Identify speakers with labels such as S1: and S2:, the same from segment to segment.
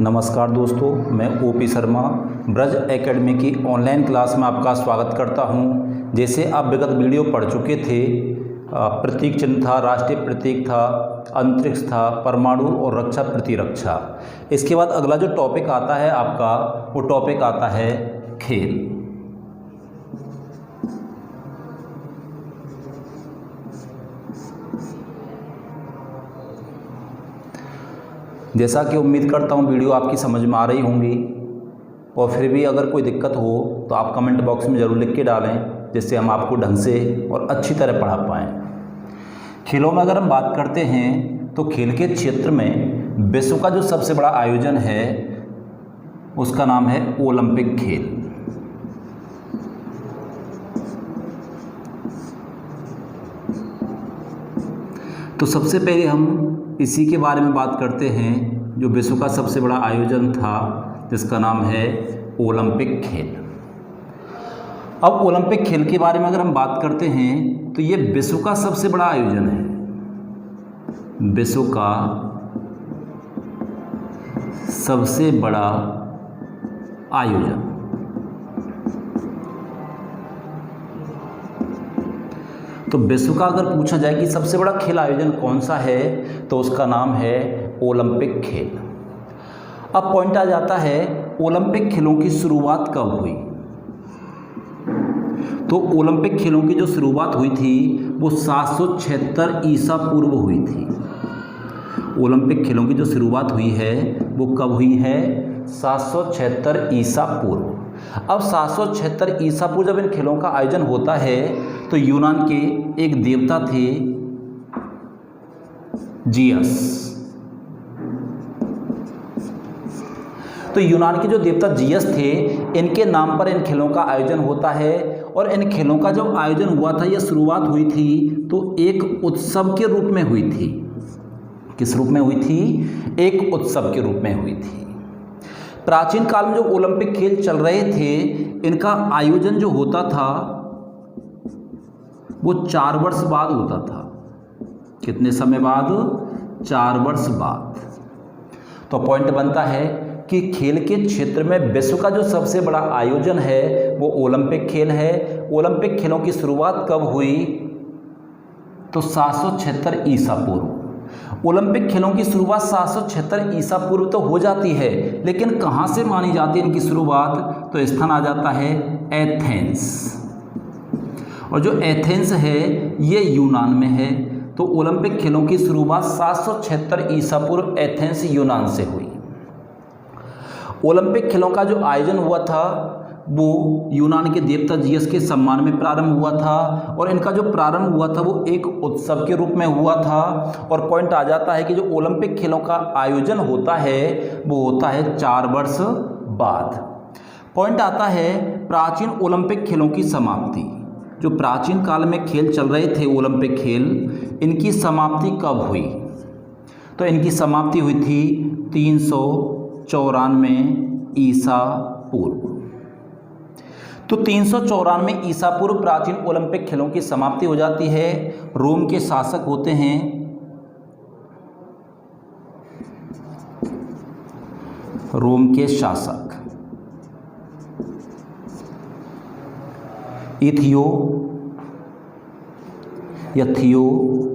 S1: नमस्कार दोस्तों, मैं ओपी शर्मा ब्रज एकेडमी की ऑनलाइन क्लास में आपका स्वागत करता हूं। जैसे आप विगत वीडियो पढ़ चुके थे, प्रतीक चिन्ह था, राष्ट्रीय प्रतीक था, अंतरिक्ष था, परमाणु और रक्षा प्रतिरक्षा। इसके बाद अगला जो टॉपिक आता है आपका, वो टॉपिक आता है खेल। जैसा कि उम्मीद करता हूँ वीडियो आपकी समझ में आ रही होंगी, और फिर भी अगर कोई दिक्कत हो तो आप कमेंट बॉक्स में ज़रूर लिख के डालें, जिससे हम आपको ढंग से और अच्छी तरह पढ़ा पाएँ। खेलों में अगर हम बात करते हैं तो खेल के क्षेत्र में विश्व का जो सबसे बड़ा आयोजन है उसका नाम है ओलंपिक खेल। तो सबसे पहले हम इसी के बारे में बात करते हैं, जो विश्व का सबसे बड़ा आयोजन था जिसका नाम है ओलंपिक खेल। अब ओलंपिक खेल के बारे में अगर हम बात करते हैं तो ये विश्व का सबसे बड़ा आयोजन है, विश्व का सबसे बड़ा आयोजन। तो विश्व का अगर पूछा जाए कि सबसे बड़ा खेल आयोजन कौन सा है, तो उसका नाम है ओलंपिक खेल। अब पॉइंट आ जाता है, ओलंपिक खेलों की शुरुआत कब हुई? तो ओलंपिक खेलों की जो शुरुआत हुई थी वो 776 ईसा पूर्व हुई थी। ओलंपिक खेलों की जो शुरुआत हुई है वो कब हुई है? 776 ईसा पूर्व। अब 776 ईसा पूर्व जब इन खेलों का आयोजन होता है तो यूनान के एक देवता थे जियस। तो यूनान के जो देवता जियस थे, इनके नाम पर इन खेलों का आयोजन होता है। और इन खेलों का जब आयोजन हुआ था, यह शुरुआत हुई थी तो एक उत्सव के रूप में हुई थी। किस रूप में हुई थी? एक उत्सव के रूप में हुई थी। प्राचीन काल में जो ओलंपिक खेल चल रहे थे, इनका आयोजन जो होता था वो 4 वर्ष बाद होता था। कितने समय बाद? 4 वर्ष बाद। तो पॉइंट बनता है कि खेल के क्षेत्र में विश्व का जो सबसे बड़ा आयोजन है वो ओलंपिक खेल है। ओलंपिक खेलों की शुरुआत कब हुई? तो 776 ईसा पूर्व। ओलंपिक खेलों की शुरुआत 776 ईसा पूर्व तो हो जाती है, लेकिन कहाँ से मानी जाती है इनकी शुरुआत? तो स्थान आ जाता है एथेंस। और जो एथेंस है ये यूनान में है। तो ओलंपिक खेलों की शुरुआत 776 ईसा पूर्व एथेंस यूनान से हुई। ओलंपिक खेलों का जो आयोजन हुआ था वो यूनान के देवता जियस के सम्मान में प्रारंभ हुआ था, और इनका जो प्रारंभ हुआ था वो एक उत्सव के रूप में हुआ था। और पॉइंट आ जाता है कि जो ओलंपिक खेलों का आयोजन होता है वो होता है 4 वर्ष बाद। पॉइंट आता है प्राचीन ओलंपिक खेलों की समाप्ति। जो प्राचीन काल में खेल चल रहे थे ओलंपिक खेल, इनकी समाप्ति कब हुई? तो इनकी समाप्ति हुई थी 394 ईसा पूर्व। तो 394 ईसा पूर्व प्राचीन ओलंपिक खेलों की समाप्ति हो जाती है। रोम के शासक होते हैं रोम के शासक थियोडोसियस।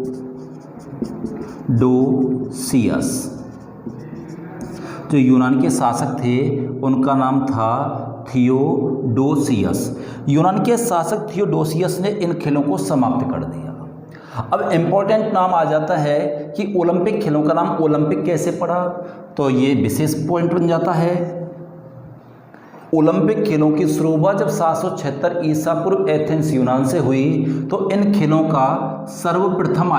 S1: जो यूनान के शासक थे उनका नाम था थियोडोसियस। यूनान के शासक थियोडोसियस ने इन खेलों को समाप्त कर दिया। अब इम्पोर्टेंट नाम आ जाता है कि ओलंपिक खेलों का नाम ओलंपिक कैसे पड़ा, तो ये विशेष पॉइंट बन जाता है। ओलंपिक खेलों की शुरुआत जब 776 ईसा पूर्व एथेंस यूनान से हुई, तो इन खेलों का सर्वप्रथम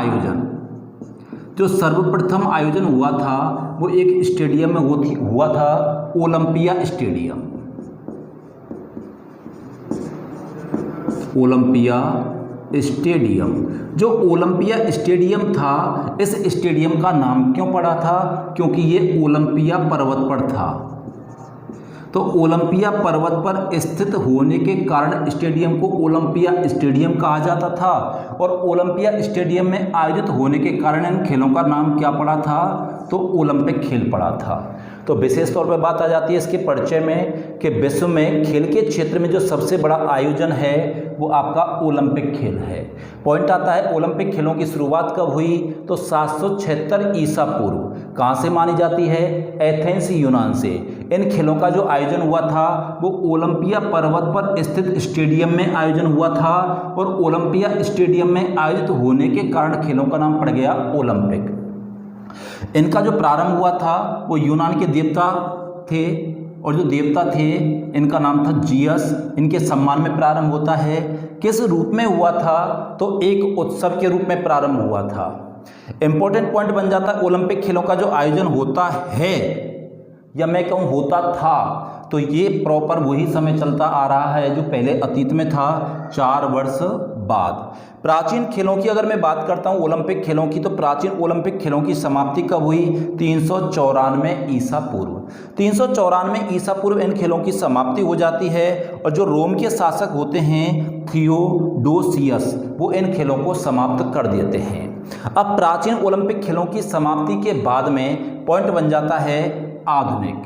S1: आयोजन हुआ था वो एक स्टेडियम में हुआ था, ओलंपिया स्टेडियम। जो ओलंपिया स्टेडियम था, इस स्टेडियम का नाम क्यों पड़ा था? क्योंकि ये ओलंपिया पर्वत पर था। तो ओलंपिया पर्वत पर स्थित होने के कारण स्टेडियम को ओलंपिया स्टेडियम कहा जाता था, और ओलंपिया स्टेडियम में आयोजित होने के कारण इन खेलों का नाम क्या पड़ा था? तो ओलंपिक खेल पड़ा था। तो विशेष तौर पर बात आ जाती है इसके परिचय में कि विश्व में खेल के क्षेत्र में जो सबसे बड़ा आयोजन है वो आपका ओलंपिक खेल है। पॉइंट आता है ओलंपिक खेलों की शुरुआत कब हुई, तो 776 ईसा पूर्व। कहाँ से मानी जाती है, एथेंस यूनान से। इन खेलों का जो आयोजन हुआ था वो ओलंपिया पर्वत पर स्थित स्टेडियम में आयोजन हुआ था और ओलंपिया स्टेडियम में आयोजित होने के कारण खेलों का नाम पड़ गया ओलंपिक। इनका जो प्रारंभ हुआ था वो यूनान के देवता थे और जो देवता थे इनका नाम था जियस। इनके सम्मान में प्रारंभ होता है। किस रूप में हुआ था, तो एक उत्सव के रूप में प्रारंभ हुआ था। इंपॉर्टेंट पॉइंट बन जाता है ओलंपिक खेलों का जो आयोजन होता है या मैं कहूँ होता था, तो ये प्रॉपर वही समय चलता आ रहा है जो पहले अतीत में था, 4 वर्ष बाद। प्राचीन खेलों की अगर मैं बात करता हूँ ओलंपिक खेलों की, तो प्राचीन ओलंपिक खेलों की समाप्ति कब हुई, 394 ईसा पूर्व। 394 ईसा पूर्व इन खेलों की समाप्ति हो जाती है और जो रोम के शासक होते हैं थियोडोसियस, वो इन खेलों को समाप्त कर देते हैं। अब प्राचीन ओलंपिक खेलों की समाप्ति के बाद में पॉइंट बन जाता है आधुनिक।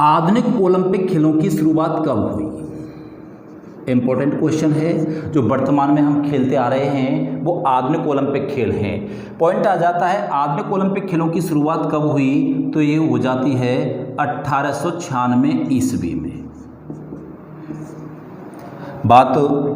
S1: आधुनिक ओलंपिक खेलों की शुरुआत कब हुई, इंपॉर्टेंट क्वेश्चन है। जो वर्तमान में हम खेलते आ रहे हैं वो आधुनिक ओलंपिक खेल हैं। पॉइंट आ जाता है आधुनिक ओलंपिक खेलों की शुरुआत कब हुई, तो ये हो जाती है 1896 ईस्वी में। बात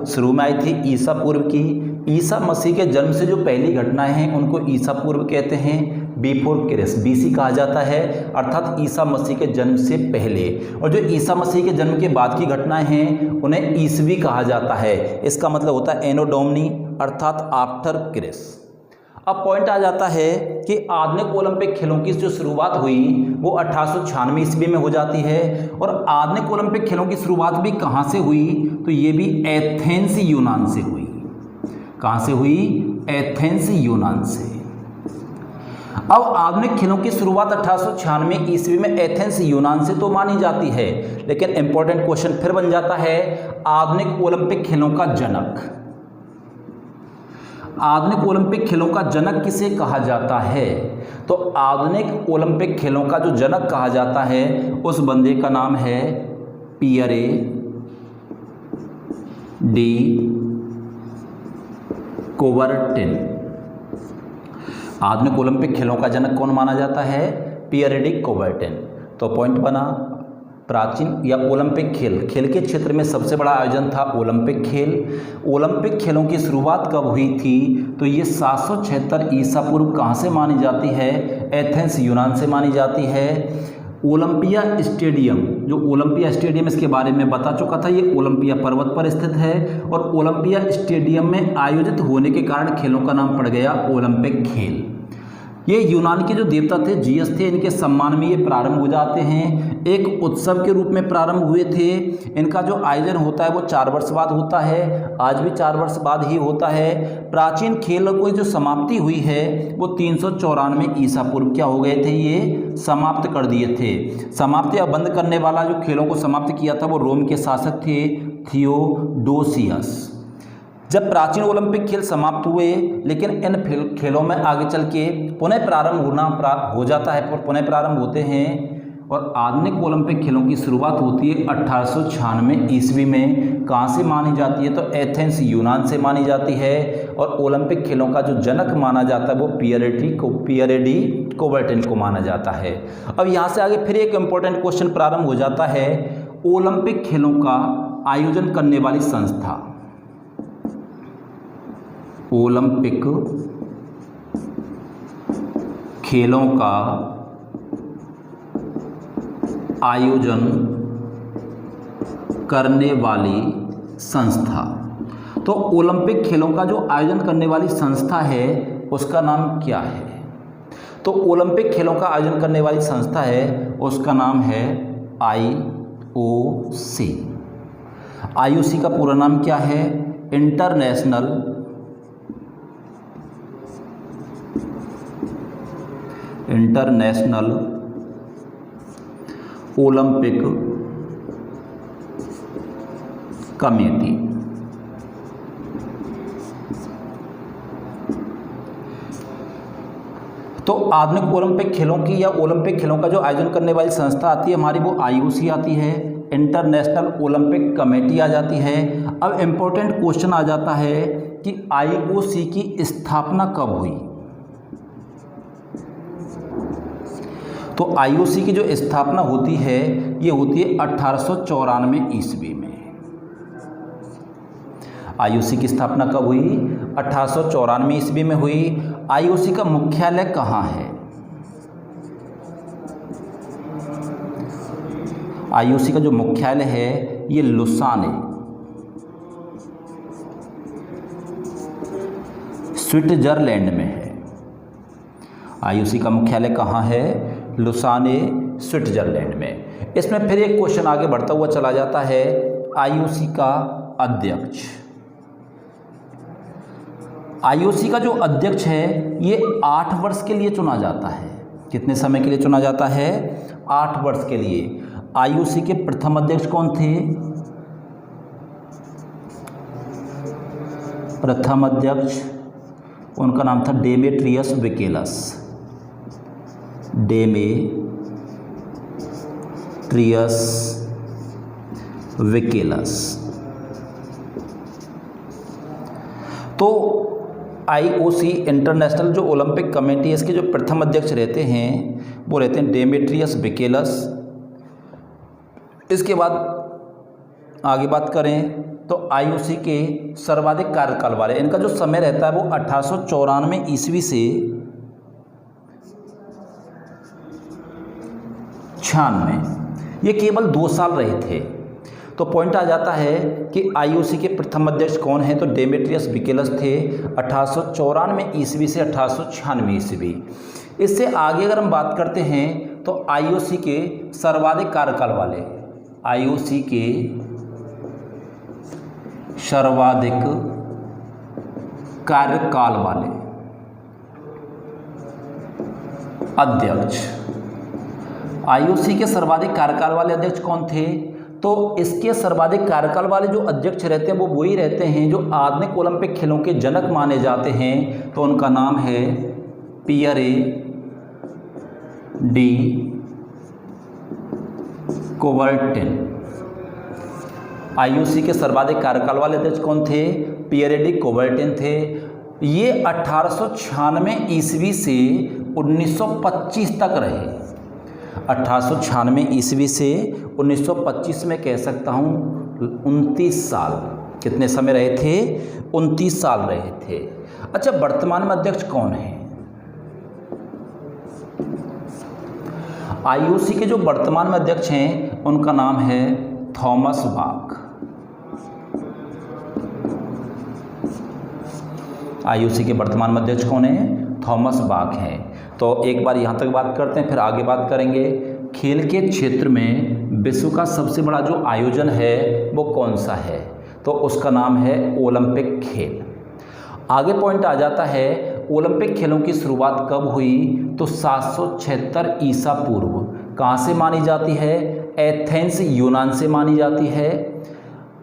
S1: शुरू में आई थी ईसा पूर्व की। ईसा मसीह के जन्म से जो पहली घटनाएं हैं उनको ईसा पूर्व कहते हैं, बिफोर क्राइस्ट, बीसी कहा जाता है, अर्थात ईसा मसीह के जन्म से पहले। और जो ईसा मसीह के जन्म के बाद की घटनाएं हैं उन्हें ईसवी कहा जाता है। इसका मतलब होता है एनो डोमिनी, अर्थात आफ्टर क्राइस्ट। अब पॉइंट आ जाता है कि आधुनिक ओलंपिक खेलों की जो शुरुआत हुई वो 1896 ईस्वी में हो जाती है। और आधुनिक ओलंपिक खेलों की शुरुआत भी कहाँ से हुई, तो ये भी एथेंस यूनान से हुई। कहाँ से हुई, एथेंस यूनान से। अब आधुनिक खेलों की शुरुआत 1896 ईस्वी में एथेंस यूनान से तो मानी जाती है, लेकिन इंपॉर्टेंट क्वेश्चन फिर बन जाता है आधुनिक ओलंपिक खेलों का जनक। आधुनिक ओलंपिक खेलों का जनक किसे कहा जाता है, तो आधुनिक ओलंपिक खेलों का जो जनक कहा जाता है उस बंदे का नाम है पियरे डी कोबर्टिन। आधुनिक ओलंपिक खेलों का जनक कौन माना जाता है, पियरे डी कोबर्टिन। तो पॉइंट बना प्राचीन या ओलंपिक खेल, खेल के क्षेत्र में सबसे बड़ा आयोजन था ओलंपिक खेल। ओलंपिक खेलों की शुरुआत कब हुई थी, तो ये 776 ईसा पूर्व कहाँ से मानी जाती है, एथेंस यूनान से मानी जाती है। ओलंपिया स्टेडियम, जो ओलंपिया स्टेडियम इसके बारे में बता चुका था, ये ओलंपिया पर्वत पर स्थित है और ओलंपिया स्टेडियम में आयोजित होने के कारण खेलों का नाम पड़ गया ओलंपिक खेल। ये यूनान के जो देवता थे जियस थे, इनके सम्मान में ये प्रारंभ हो जाते हैं। एक उत्सव के रूप में प्रारंभ हुए थे। इनका जो आयोजन होता है वो 4 वर्ष बाद होता है, आज भी 4 वर्ष बाद ही होता है। प्राचीन खेलों की जो समाप्ति हुई है वो 394 ईसा पूर्व क्या हो गए थे, ये समाप्त कर दिए थे। समाप्ति या बंद करने वाला जो खेलों को समाप्त किया था वो रोम के शासक थे थियोडोसियस। जब प्राचीन ओलंपिक खेल समाप्त हुए, लेकिन इन खेलों में आगे चल के पुनः प्रारंभ हो जाता है, पुनः प्रारंभ होते हैं और आधुनिक ओलंपिक खेलों की शुरुआत होती है 1896 ईस्वी में। कहाँ से मानी जाती है, तो एथेंस यूनान से मानी जाती है। और ओलंपिक खेलों का जो जनक माना जाता है वो पियरे डी कोबर्टिन को माना जाता है। अब यहाँ से आगे फिर एक इम्पोर्टेंट क्वेश्चन प्रारंभ हो जाता है, ओलंपिक खेलों का आयोजन करने वाली संस्था। ओलंपिक खेलों का आयोजन करने वाली संस्था। तो ओलंपिक खेलों का जो आयोजन करने वाली संस्था है उसका नाम क्या है, तो ओलंपिक खेलों का आयोजन करने वाली संस्था है उसका नाम है IOC। IOC का पूरा नाम क्या है, इंटरनेशनल ओलंपिक कमेटी। तो आधुनिक ओलंपिक खेलों की या ओलंपिक खेलों का जो आयोजन करने वाली संस्था आती है हमारी, वो IOC आती है, इंटरनेशनल ओलंपिक कमेटी आ जाती है। अब इम्पोर्टेंट क्वेश्चन आ जाता है कि IOC की स्थापना कब हुई। तो IOC की जो स्थापना होती है ये होती है 1894 ईस्वी में। IOC की स्थापना कब हुई? 1894 ईस्वी में हुई। IOC का मुख्यालय कहाँ है? IOC का जो मुख्यालय है ये लुसाने, स्विट्जरलैंड में है। IOC का मुख्यालय कहाँ है? लुसाने, स्विट्जरलैंड में। इसमें फिर एक क्वेश्चन आगे बढ़ता हुआ चला जाता है, IOC का अध्यक्ष। IOC का जो अध्यक्ष है ये 8 वर्ष के लिए चुना जाता है। कितने समय के लिए चुना जाता है? 8 वर्ष के लिए। IOC के प्रथम अध्यक्ष कौन थे? प्रथम अध्यक्ष उनका नाम था डेमेट्रियस विकेलस। डेमेट्रियस विकेलस। तो IOC इंटरनेशनल जो ओलंपिक कमेटी है इसके जो प्रथम अध्यक्ष रहते हैं वो रहते हैं डेमेट्रियस विकेलस। इसके बाद आगे बात करें तो IOC के सर्वाधिक कार्यकाल वाले, इनका जो समय रहता है वो 1894 ईस्वी से 96, ये केवल 2 साल रहे थे। तो पॉइंट आ जाता है कि IOC के प्रथम अध्यक्ष कौन हैं? तो डेमेट्रियस विकेलस थे 1894 ईस्वी से 1896 ईस्वी। इससे आगे अगर हम बात करते हैं तो IOC के सर्वाधिक कार्यकाल वाले, IOC के सर्वाधिक कार्यकाल वाले अध्यक्ष, IOC के सर्वाधिक कार्यकाल वाले अध्यक्ष कौन थे? तो इसके सर्वाधिक कार्यकाल वाले जो अध्यक्ष रहते हैं वो वही रहते हैं जो आधुनिक ओलंपिक खेलों के जनक माने जाते हैं। तो उनका नाम है पियरे डी कुबर्टिन। IOC के सर्वाधिक कार्यकाल वाले अध्यक्ष कौन थे? पियरे डी कुबर्टिन थे। ये 1896 ईस्वी से 1925 तक रहे। 1896 ईस्वी से 1925 में कह सकता हूँ 29 साल। कितने समय रहे थे? 29 साल रहे थे। अच्छा, वर्तमान में अध्यक्ष कौन है? IOC के जो वर्तमान में अध्यक्ष हैं उनका नाम है थॉमस बाक। IOC के वर्तमान में अध्यक्ष कौन है? थॉमस बाक हैं। तो एक बार यहाँ तक बात करते हैं, फिर आगे बात करेंगे। खेल के क्षेत्र में विश्व का सबसे बड़ा जो आयोजन है वो कौन सा है? तो उसका नाम है ओलंपिक खेल। आगे पॉइंट आ जाता है ओलंपिक खेलों की शुरुआत कब हुई? तो 776 ईसा पूर्व। कहाँ से मानी जाती है? एथेंस, यूनान से मानी जाती है।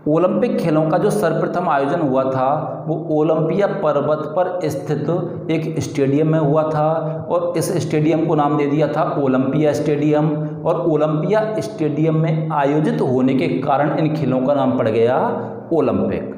S1: ओलंपिक खेलों का जो सर्वप्रथम आयोजन हुआ था वो ओलंपिया पर्वत पर स्थित एक स्टेडियम में हुआ था और इस स्टेडियम को नाम दे दिया था ओलंपिया स्टेडियम। और ओलंपिया स्टेडियम में आयोजित होने के कारण इन खेलों का नाम पड़ गया ओलंपिक।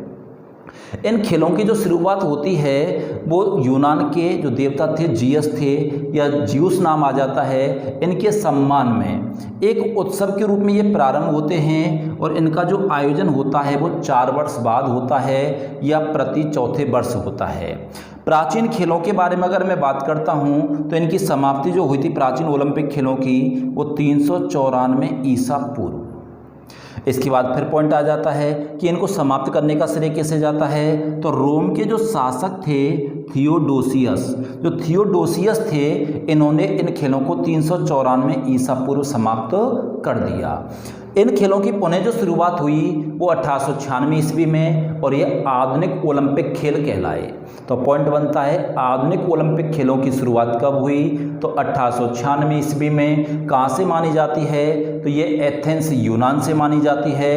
S1: इन खेलों की जो शुरुआत होती है वो यूनान के जो देवता थे जियस थे या जियूस नाम आ जाता है, इनके सम्मान में एक उत्सव के रूप में ये प्रारंभ होते हैं और इनका जो आयोजन होता है वो 4 वर्ष बाद होता है या प्रति चौथे वर्ष होता है। प्राचीन खेलों के बारे में अगर मैं बात करता हूँ तो इनकी समाप्ति जो हुई थी प्राचीन ओलंपिक खेलों की वो 394 ईसा पूर्व। इसके बाद फिर पॉइंट आ जाता है कि इनको समाप्त करने का श्रेय कैसे जाता है? तो रोम के जो शासक थे थियोडोसियस, जो थियोडोसियस थे, इन्होंने इन खेलों को 394 ईसा पूर्व समाप्त कर दिया। इन खेलों की पुनः जो शुरुआत हुई वो 1896 ईस्वी में और ये आधुनिक ओलंपिक खेल कहलाए। तो पॉइंट बनता है आधुनिक ओलंपिक खेलों की शुरुआत कब हुई? तो 1896 ईस्वी में। कहाँ से मानी जाती है? तो ये एथेंस यूनान से मानी जाती है।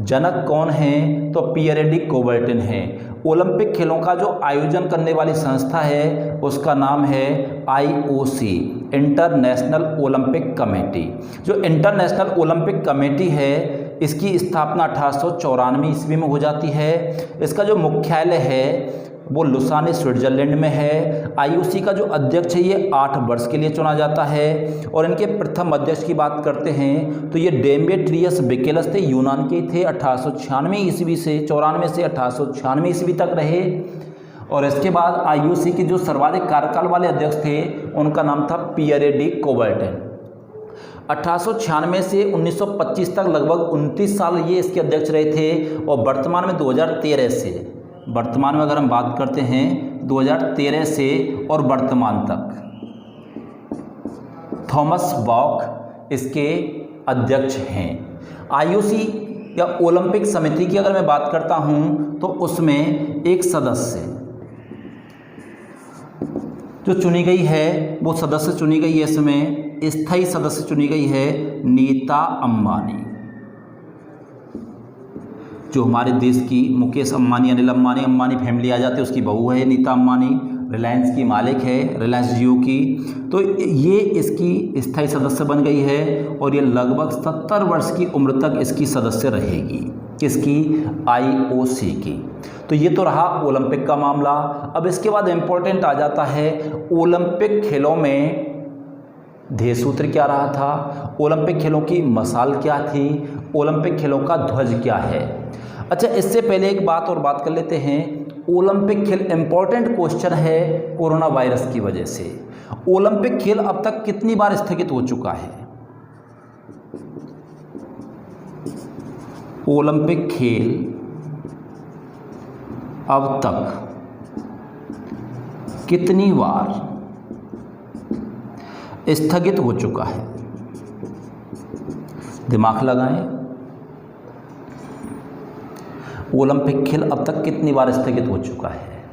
S1: जनक कौन हैं? तो पियर डी कोबर्टिन हैं। ओलंपिक खेलों का जो आयोजन करने वाली संस्था है उसका नाम है IOC, इंटरनेशनल ओलंपिक कमेटी। जो इंटरनेशनल ओलंपिक कमेटी है इसकी स्थापना 1894 ईस्वी में हो जाती है। इसका जो मुख्यालय है वो लुसाने स्विट्जरलैंड में है। IOC का जो अध्यक्ष है ये 8 वर्ष के लिए चुना जाता है। और इनके प्रथम अध्यक्ष की बात करते हैं तो ये डेमेट्रियस बिकेलस थे, यूनान के थे। 1896 ईस्वी से 94 से 1896 ईस्वी तक रहे। और इसके बाद IOC के जो सर्वाधिक कार्यकाल वाले अध्यक्ष थे उनका नाम था पियर डी कोबर्टिन। 1896 से 1925 तक लगभग 29 साल ये इसके अध्यक्ष रहे थे। और वर्तमान में 2013 से, वर्तमान में अगर हम बात करते हैं 2013 से और वर्तमान तक थॉमस बॉक इसके अध्यक्ष हैं। IOC या ओलंपिक समिति की अगर मैं बात करता हूं तो उसमें एक सदस्य जो चुनी गई है वो सदस्य चुनी गई है, इसमें स्थायी सदस्य चुनी गई है नीता अंबानी। जो हमारे देश की मुकेश अंबानी, अनिल अंबानी, अंबानी फैमिली आ जाती है उसकी बहू है नीता अंबानी, रिलायंस की मालिक है, रिलायंस जियो की। तो ये इसकी स्थायी सदस्य बन गई है और ये लगभग 70 वर्ष की उम्र तक इसकी सदस्य रहेगी। किसकी? IOC की। तो ये तो रहा ओलंपिक का मामला। अब इसके बाद इम्पोर्टेंट आ जाता है ओलंपिक खेलों में ध्येय सूत्र क्या रहा था, ओलंपिक खेलों की मसाल क्या थी, ओलंपिक खेलों का ध्वज क्या है। अच्छा, इससे पहले एक बात और बात कर लेते हैं। ओलंपिक खेल इम्पोर्टेंट क्वेश्चन है कोरोना वायरस की वजह से। ओलंपिक खेल अब तक कितनी बार स्थगित हो चुका है? ओलंपिक खेल अब तक कितनी बार स्थगित हो चुका है? दिमाग लगाएं। ओलंपिक खेल अब तक कितनी बार स्थगित हो चुका है?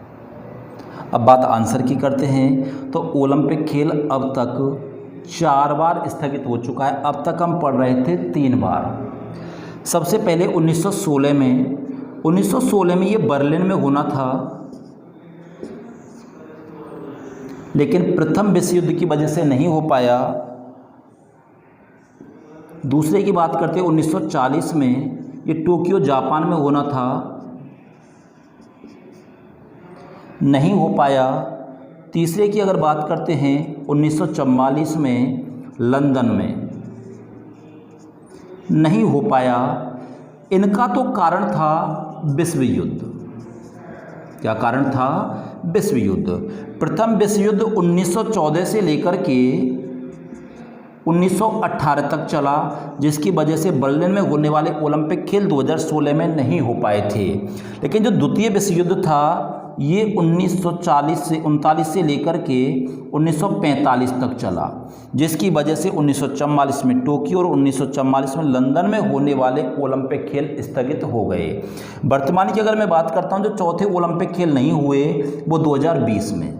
S1: अब बात आंसर की करते हैं तो ओलंपिक खेल अब तक 4 बार स्थगित हो चुका है। अब तक हम पढ़ रहे थे 3 बार। सबसे पहले 1916 में ये बर्लिन में होना था, लेकिन प्रथम विश्व युद्ध की वजह से नहीं हो पाया। दूसरे की बात करते हैं 1940 में ये टोक्यो जापान में होना था, नहीं हो पाया। तीसरे की अगर बात करते हैं 1944 में लंदन में, नहीं हो पाया। इनका तो कारण था विश्व युद्ध। क्या कारण था? विश्व युद्ध। प्रथम विश्व युद्ध 1914 से लेकर के 1918 तक चला, जिसकी वजह से बर्लिन में होने वाले ओलंपिक खेल 2016 में नहीं हो पाए थे। लेकिन जो द्वितीय विश्व युद्ध था ये 1939 से लेकर के 1945 तक चला, जिसकी वजह से 1944 में टोक्यो और 1944 में लंदन में होने वाले ओलंपिक खेल स्थगित हो गए। वर्तमान की अगर मैं बात करता हूं, जो चौथे ओलंपिक खेल नहीं हुए वो 2020 में,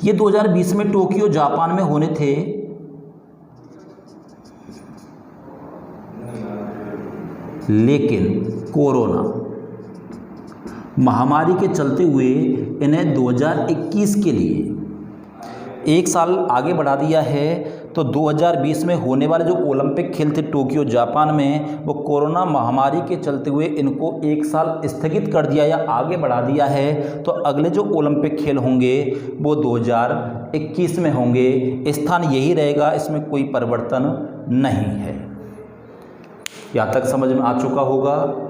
S1: ये 2020 में टोक्यो जापान में होने थे, लेकिन कोरोना महामारी के चलते हुए इन्हें 2021 के लिए 1 साल आगे बढ़ा दिया है। तो 2020 में होने वाले जो ओलंपिक खेल थे टोक्यो जापान में, वो कोरोना महामारी के चलते हुए इनको 1 साल स्थगित कर दिया या आगे बढ़ा दिया है। तो अगले जो ओलंपिक खेल होंगे वो 2021 में होंगे। स्थान यही रहेगा, इसमें कोई परिवर्तन नहीं है। यहाँ तक समझ में आ चुका होगा।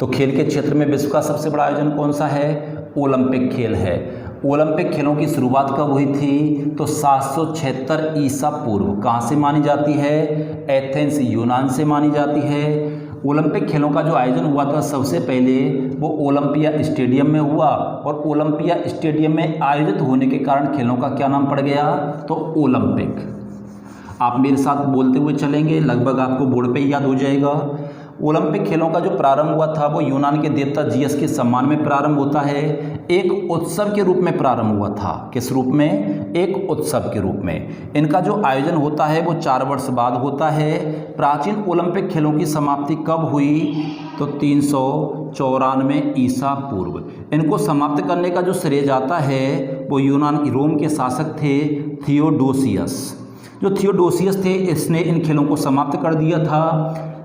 S1: तो खेल के क्षेत्र में विश्व का सबसे बड़ा आयोजन कौन सा है? ओलंपिक खेल है। ओलंपिक खेलों की शुरुआत कब हुई थी? तो 776 ईसा पूर्व। कहाँ से मानी जाती है? एथेंस यूनान से मानी जाती है। ओलंपिक खेलों का जो आयोजन हुआ था सबसे पहले वो ओलंपिया स्टेडियम में हुआ, और ओलंपिया स्टेडियम में आयोजित होने के कारण खेलों का क्या नाम पड़ गया? तो ओलंपिक। आप मेरे साथ बोलते हुए चलेंगे, लगभग आपको बोर्ड पे याद हो जाएगा। ओलंपिक खेलों का जो प्रारंभ हुआ था वो यूनान के देवता जियस के सम्मान में प्रारंभ होता है। एक उत्सव के रूप में प्रारंभ हुआ था। किस रूप में? एक उत्सव के रूप में। इनका जो आयोजन होता है वो 4 वर्ष बाद होता है। प्राचीन ओलंपिक खेलों की समाप्ति कब हुई? तो 394 ईसा पूर्व। इनको समाप्त करने का जो श्रेय जाता है वो यूनान रोम के शासक थे थियोडोसियस। जो थियोडोसियस थे इसने इन खेलों को समाप्त कर दिया था।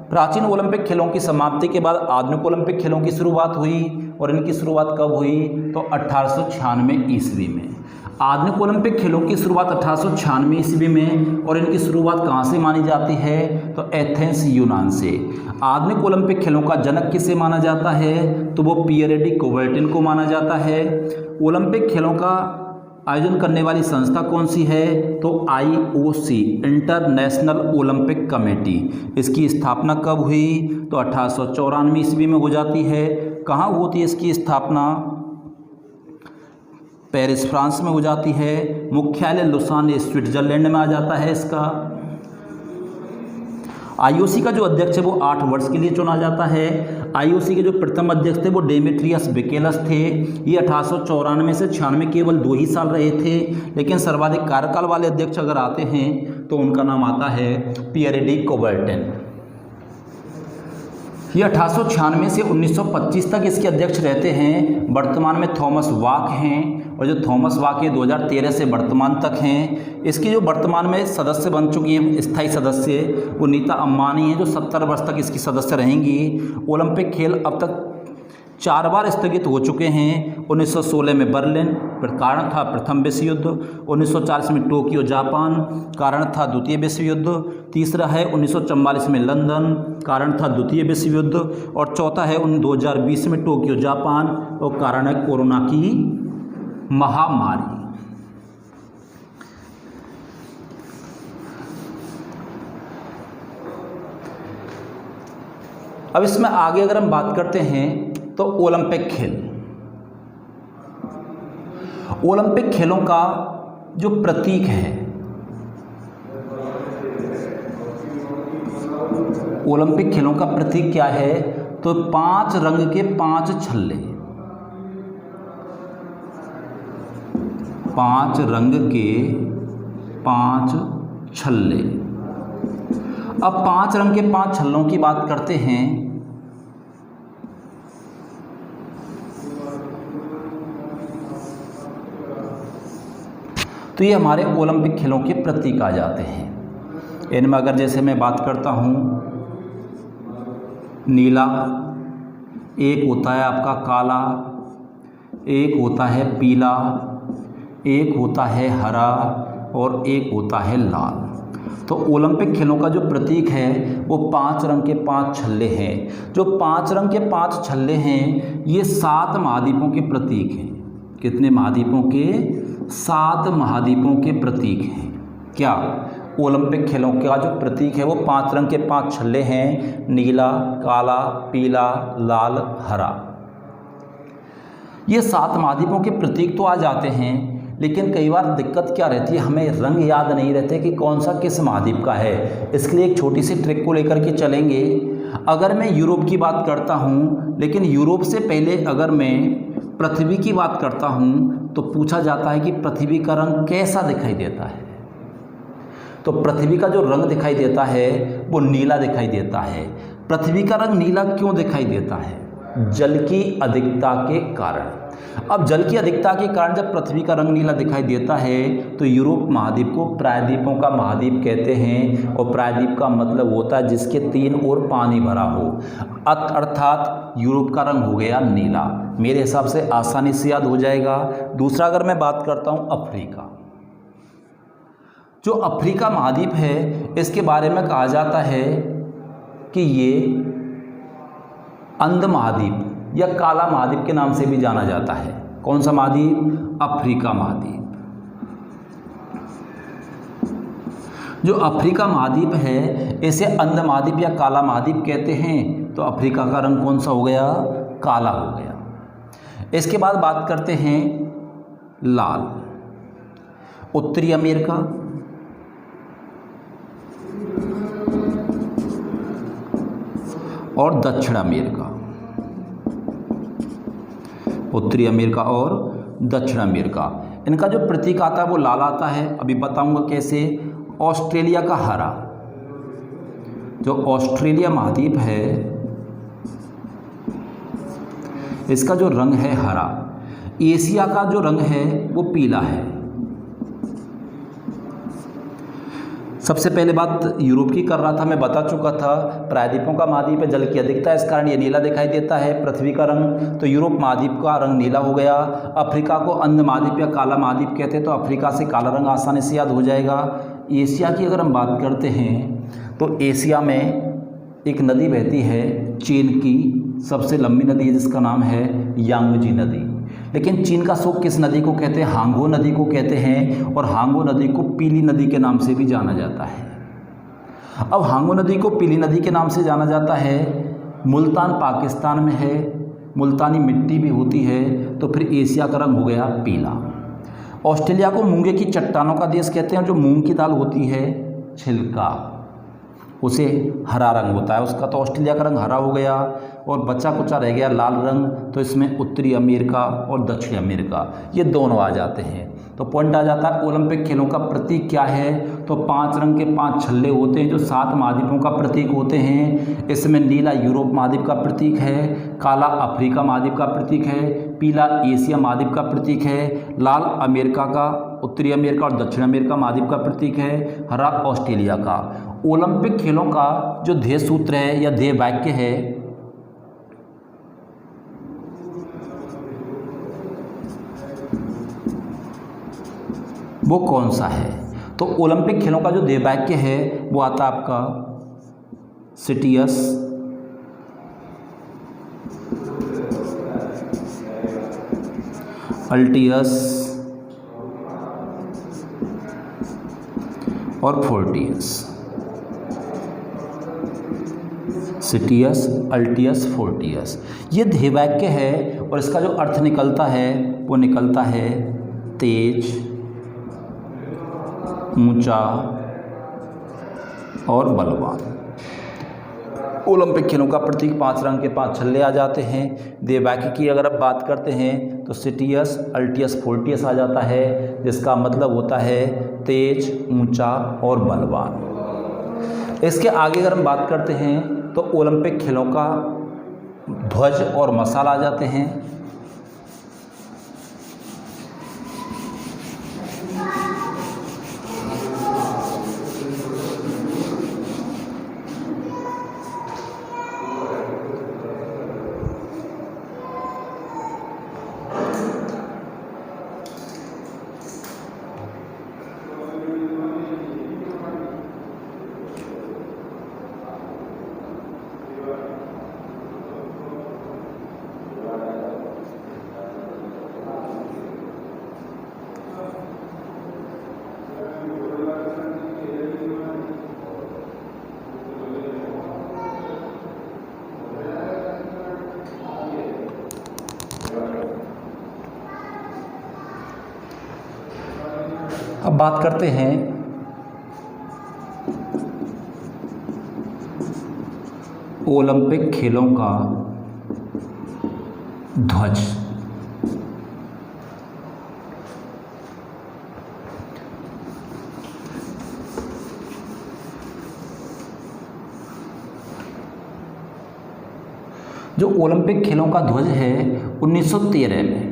S1: प्राचीन ओलंपिक खेलों की समाप्ति के बाद आधुनिक ओलंपिक खेलों की शुरुआत हुई। और इनकी शुरुआत कब हुई? तो 1896 ईस्वी में। आधुनिक ओलंपिक खेलों की शुरुआत 1896 ईस्वी में। और इनकी शुरुआत कहाँ से मानी जाती है? तो एथेंस यूनान से। आधुनिक ओलंपिक खेलों का जनक किसे माना जाता है? तो वो पियर डी कुबर्टिन को माना जाता है। ओलंपिक खेलों का आयोजन करने वाली संस्था कौन सी है? तो IOC, इंटरनेशनल ओलंपिक कमेटी। इसकी स्थापना कब हुई? तो 1894 ईस्वी में हो जाती है। कहाँ होती है इसकी स्थापना? पेरिस फ्रांस में हो जाती है। मुख्यालय लुसान स्विट्जरलैंड में आ जाता है इसका। IOC का जो अध्यक्ष है वो 8 वर्ष के लिए चुना जाता है। IOC के जो प्रथम अध्यक्ष थे वो डेमेट्रियस बिकेलस थे। ये 1894 से 96 केवल 2 ही साल रहे थे। लेकिन सर्वाधिक कार्यकाल वाले अध्यक्ष अगर आते हैं तो उनका नाम आता है पियर डी कुबर्टिन। ये 1896 से 1925 तक इसके अध्यक्ष रहते हैं। वर्तमान में थॉमस वाक हैं। और जो थॉमस वाक ये 2013 से वर्तमान तक हैं। इसकी जो वर्तमान में सदस्य बन चुकी हैं स्थायी सदस्य वो नीता अंबानी हैं जो 70 वर्ष तक इसकी सदस्य रहेंगी। ओलंपिक खेल अब तक 4 बार स्थगित हो चुके हैं। 1916 में बर्लिन, कारण था प्रथम विश्व युद्ध। 1940 में टोक्यो जापान, कारण था द्वितीय विश्व युद्ध। तीसरा है 1944 में लंदन, कारण था द्वितीय विश्व युद्ध। और चौथा है 2020 में टोक्यो जापान और कारण है कोरोना की महामारी। अब इसमें आगे अगर हम बात करते हैं तो ओलंपिक खेल, ओलंपिक खेलों का जो प्रतीक है, ओलंपिक खेलों का प्रतीक क्या है? तो 5 रंग के 5 छल्ले, 5 रंग के 5 छल्ले। अब 5 रंग के 5 छल्लों की बात करते हैं। तो ये हमारे ओलंपिक खेलों के प्रतीक आ जाते हैं। इनमें अगर जैसे मैं बात करता हूँ, नीला, एक होता है आपका काला, एक होता है पीला, एक होता है हरा और एक होता है लाल। तो ओलंपिक खेलों का जो प्रतीक है वो 5 रंग के 5 छल्ले हैं। जो 5 रंग के 5 छल्ले हैं ये 7 महाद्वीपों के प्रतीक हैं। कितने महाद्वीपों के? 7 महाद्वीपों के प्रतीक हैं। क्या? ओलंपिक खेलों का जो प्रतीक है वो 5 रंग के 5 छल्ले हैं। नीला, काला, पीला, लाल, हरा। ये 7 महाद्वीपों के प्रतीक तो आ जाते हैं, लेकिन कई बार दिक्कत क्या रहती है, हमें रंग याद नहीं रहते कि कौन सा किस महाद्वीप का है। इसके लिए एक छोटी सी ट्रिक को लेकर के चलेंगे। अगर मैं यूरोप की बात करता हूँ, लेकिन यूरोप से पहले अगर मैं पृथ्वी की बात करता हूँ तो पूछा जाता है कि पृथ्वी का रंग कैसा दिखाई देता है। तो पृथ्वी का जो रंग दिखाई देता है वो नीला दिखाई देता है। पृथ्वी का रंग नीला क्यों दिखाई देता है? जल की अधिकता के कारण। अब जल की अधिकता के कारण जब पृथ्वी का रंग नीला दिखाई देता है तो यूरोप महाद्वीप को प्रायद्वीपों का महाद्वीप कहते हैं। और प्रायद्वीप का मतलब होता है जिसके 3 ओर पानी भरा हो, अर्थात यूरोप का रंग हो गया नीला। मेरे हिसाब से आसानी से याद हो जाएगा। दूसरा अगर मैं बात करता हूँ अफ्रीका, जो अफ्रीका महाद्वीप है इसके बारे में कहा जाता है कि ये अंध महाद्वीप या काला महाद्वीप के नाम से भी जाना जाता है। कौन सा महाद्वीप? अफ्रीका महाद्वीप। जो अफ्रीका महाद्वीप है इसे अंध महाद्वीप या काला महाद्वीप कहते हैं। तो अफ्रीका का रंग कौन सा हो गया? काला हो गया। इसके बाद बात करते हैं लाल, उत्तरी अमेरिका, और दक्षिण अमेरिका, उत्तरी अमेरिका और दक्षिण अमेरिका। इनका जो प्रतीक आता है वो लाल आता है, अभी बताऊंगा कैसे। ऑस्ट्रेलिया का हरा, जो ऑस्ट्रेलिया महाद्वीप है इसका जो रंग है हरा। एशिया का जो रंग है वो पीला है। सबसे पहले बात यूरोप की कर रहा था, मैं बता चुका था। प्रायद्वीपों का महाद्वीप है, जल की अधिकता है, इस कारण ये नीला दिखाई देता है। पृथ्वी का रंग, तो यूरोप महाद्वीप का रंग नीला हो गया। अफ्रीका को अंध महाद्वीप या काला महाद्वीप कहते हैं, तो अफ्रीका से काला रंग आसानी से याद हो जाएगा। एशिया की अगर हम बात करते हैं तो एशिया में एक नदी बहती है, चीन की सबसे लंबी नदी है जिसका नाम है यांगजी नदी। लेकिन चीन का शोक किस नदी को कहते हैं? हांगो नदी को कहते हैं, और हांगो नदी को पीली नदी के नाम से भी जाना जाता है। अब हांगो नदी को पीली नदी के नाम से जाना जाता है। मुल्तान पाकिस्तान में है, मुल्तानी मिट्टी भी होती है, तो फिर एशिया का रंग हो गया पीला। ऑस्ट्रेलिया को मूंगे की चट्टानों का देश कहते हैं। जो मूंग की दाल होती है छिलका, उसे हरा रंग होता है उसका, तो ऑस्ट्रेलिया का रंग हरा हो गया। और बचा कुचा रह गया लाल रंग, तो इसमें उत्तरी अमेरिका और दक्षिण अमेरिका ये दोनों आ जाते हैं। तो पॉइंट आ जाता है ओलंपिक खेलों का प्रतीक क्या है? तो 5 रंग के 5 छल्ले होते हैं जो 7 महाद्वीपों का प्रतीक होते हैं। इसमें नीला यूरोप महाद्वीप का प्रतीक है, काला अफ्रीका महाद्वीप का प्रतीक है, पीला एशिया महाद्वीप का प्रतीक है, लाल अमेरिका का, उत्तरी अमेरिका और दक्षिण अमेरिका महाद्वीप का प्रतीक है, हरा ऑस्ट्रेलिया का। ओलंपिक खेलों का जो ध्येय सूत्र है या ध्येय वाक्य है वो कौन सा है? तो ओलंपिक खेलों का जो ध्येय वाक्य है वो आता है आपका सिटियस अल्टियस और फोर्टियस। सिटियस, अल्टियस, फोर्टियस, ये ध्येय वाक्य है। और इसका जो अर्थ निकलता है वो निकलता है तेज, ऊंचा और बलवान। ओलंपिक खेलों का प्रतीक 5 रंग के 5 छल्ले आ जाते हैं। ध्येय वाक्य की अगर आप बात करते हैं तो सिटियस, अल्टियस, फोर्टियस आ जाता है, जिसका मतलब होता है तेज, ऊंचा और बलवान। इसके आगे अगर हम बात करते हैं तो ओलंपिक खेलों का ध्वज और मशाल आ जाते हैं। अब बात करते हैं ओलंपिक खेलों का ध्वज। जो ओलंपिक खेलों का ध्वज है 1913 में,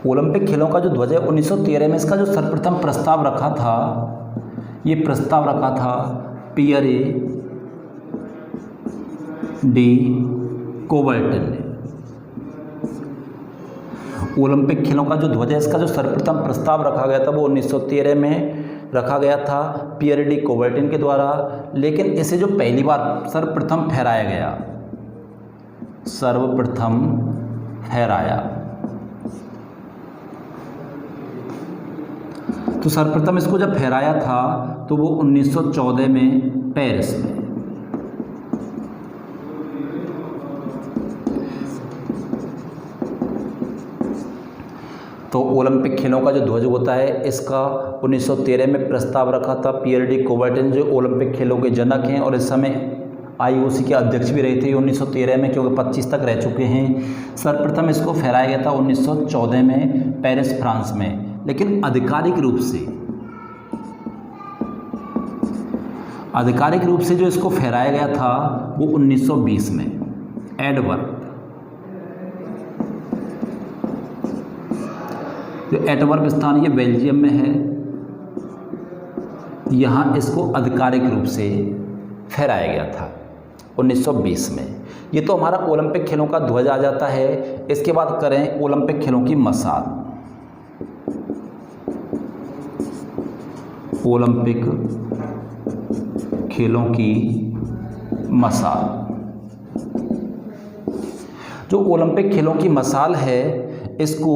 S1: ओलंपिक खेलों का जो ध्वज है 1913 में, इसका जो सर्वप्रथम प्रस्ताव रखा था, ये प्रस्ताव रखा था पियरे डी कोबर्टन ने। ओलंपिक खेलों का जो ध्वज है इसका जो सर्वप्रथम प्रस्ताव रखा गया था वो 1913 में रखा गया था पियरे डी कोबर्टन के द्वारा। लेकिन इसे जो पहली बार सर्वप्रथम फहराया गया, सर्वप्रथम फहराया, तो सर्वप्रथम इसको जब फहराया था तो वो 1914 में पेरिस में। तो ओलंपिक खेलों का जो ध्वज होता है इसका 1913 में प्रस्ताव रखा था पियर डी कुबर्टन, जो ओलंपिक खेलों के जनक हैं और इस समय IOC के अध्यक्ष भी रहे थे 1913 में, क्योंकि 25 तक रह चुके हैं। सर्वप्रथम इसको फहराया गया था 1914 में पेरिस, फ्रांस में, लेकिन आधिकारिक रूप से जो इसको फहराया गया था वो 1920 में एडवर्प, जो एडवर्प स्थान ये बेल्जियम में है, यहाँ इसको आधिकारिक रूप से फहराया गया था 1920 में। ये तो हमारा ओलंपिक खेलों का ध्वज आ जाता है। इसके बाद करें ओलंपिक खेलों की मसाल। ओलंपिक खेलों की मसाल, जो ओलंपिक खेलों की मसाल है इसको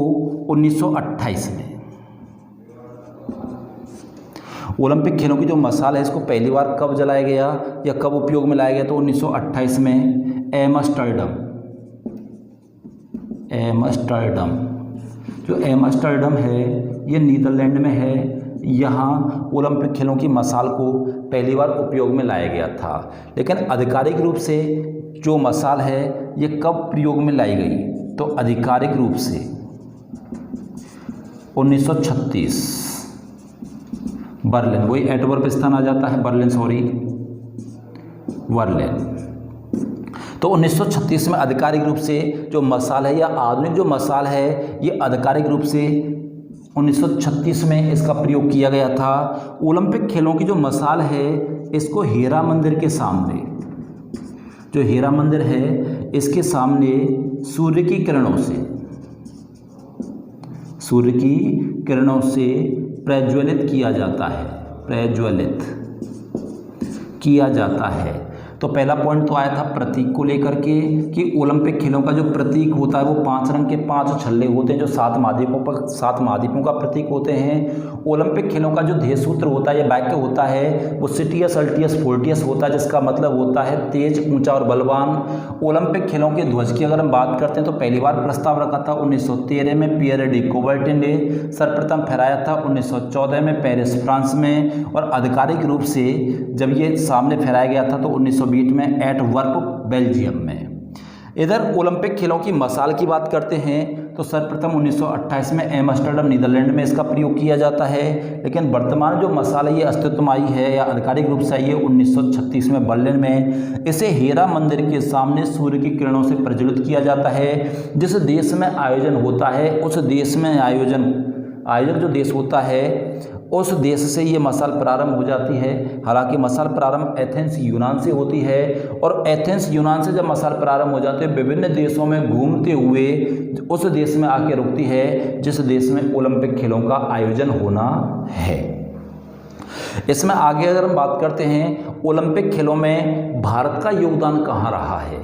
S1: 1928 में, ओलंपिक खेलों की जो मसाल है इसको पहली बार कब जलाया गया या कब उपयोग में लाया गया, तो 1928 में एम्स्टर्डम, जो एम्स्टर्डम है ये नीदरलैंड में है। यहाँ ओलंपिक खेलों की मसाल को पहली बार उपयोग में लाया गया था, लेकिन आधिकारिक रूप से जो मसाल है ये कब प्रयोग में लाई गई, तो आधिकारिक रूप से 1936 बर्लिन, वही एडवर्प स्थान आ जाता है, बर्लिन। तो 1936 में आधिकारिक रूप से जो मसाल है या आधुनिक जो मसाल है ये आधिकारिक रूप से 1936 में इसका प्रयोग किया गया था। ओलंपिक खेलों की जो मसाल है इसको हीरा मंदिर के सामने, जो हीरा मंदिर है इसके सामने सूर्य की किरणों से प्रज्वलित किया जाता है। तो पहला पॉइंट तो आया था प्रतीक को लेकर के कि ओलंपिक खेलों का जो प्रतीक होता है वो 5 रंग के 5 छल्ले होते हैं जो 7 महाद्वीपों का प्रतीक होते हैं। ओलंपिक खेलों का जो ध्येय सूत्र होता है या वाक्य होता है वो सिटियस अल्टियस फोर्टियस होता है, जिसका मतलब होता है तेज, ऊंचा और बलवान। ओलंपिक खेलों के ध्वज की अगर हम बात करते हैं तो पहली बार प्रस्ताव रखा था 1913 में पियर डी कुबर्टन ने, सर्वप्रथम फहराया था 1914 में पेरिस, फ्रांस में, और आधिकारिक रूप से जब ये सामने फहराया गया था तो 1920 में एंटवर्प, बेल्जियम में। इधर ओलंपिक खेलों की मसाल की बात करते हैं तो सर्वप्रथम 1928 में एम्स्टर्डम, नीदरलैंड में इसका प्रयोग किया जाता है, लेकिन वर्तमान जो मसाल है ये अस्तित्व में आई है या आधिकारिक रूप से आई है 1936 में बर्लिन में। इसे हीरा मंदिर के सामने सूर्य की किरणों से प्रज्वलित किया जाता है। जिस देश में आयोजन होता है उस देश में आयोजक जो देश होता है उस देश से ये मसाल प्रारंभ हो जाती है। हालांकि मसाल प्रारंभ एथेंस, यूनान से होती है, और एथेंस, यूनान से जब मसाल प्रारंभ हो जाती है विभिन्न देशों में घूमते हुए उस देश में आके रुकती है जिस देश में ओलंपिक खेलों का आयोजन होना है। इसमें आगे अगर हम बात करते हैं ओलंपिक खेलों में भारत का योगदान कहाँ रहा है,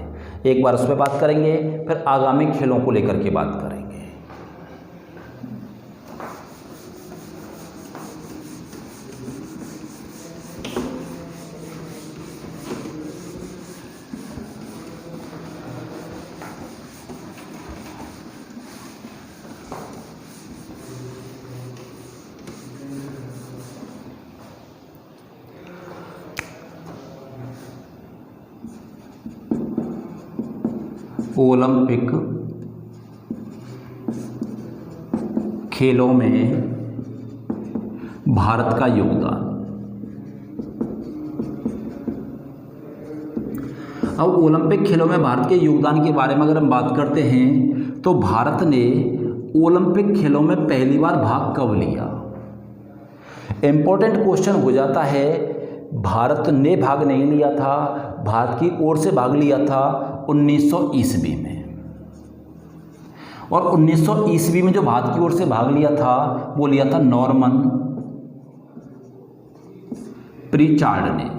S1: एक बार उस पर बात करेंगे, फिर आगामी खेलों को लेकर के बात करेंगे। ओलंपिक खेलों में भारत का योगदान। अब ओलंपिक खेलों में भारत के योगदान के बारे में अगर हम बात करते हैं तो भारत ने ओलंपिक खेलों में पहली बार भाग कब लिया, इंपॉर्टेंट क्वेश्चन हो जाता है। भारत ने भाग नहीं लिया था, भारत की ओर से भाग लिया था 1900 ईस्वी में, और 1900 ईस्वी में जो भारत की ओर से भाग लिया था वो लिया था नॉर्मन प्रीचार्ड ने।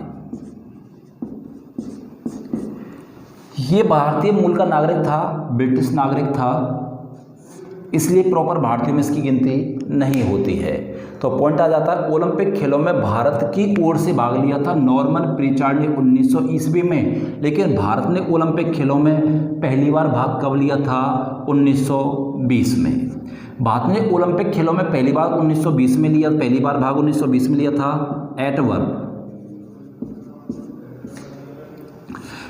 S1: ये भारतीय मूल का नागरिक था, ब्रिटिश नागरिक था, इसलिए प्रॉपर भारतीयों में इसकी गिनती नहीं होती है। तो पॉइंट आ जाता है ओलंपिक खेलों में भारत की ओर से भाग लिया था नॉर्मन प्रीचार्ड ने 1900 ईस्वी में, लेकिन भारत ने ओलंपिक खेलों में पहली बार भाग कब लिया था 1920 में। भारत ने ओलंपिक खेलों में पहली बार 1920 में लिया, पहली बार भाग 1920 में लिया था एंटवर्प,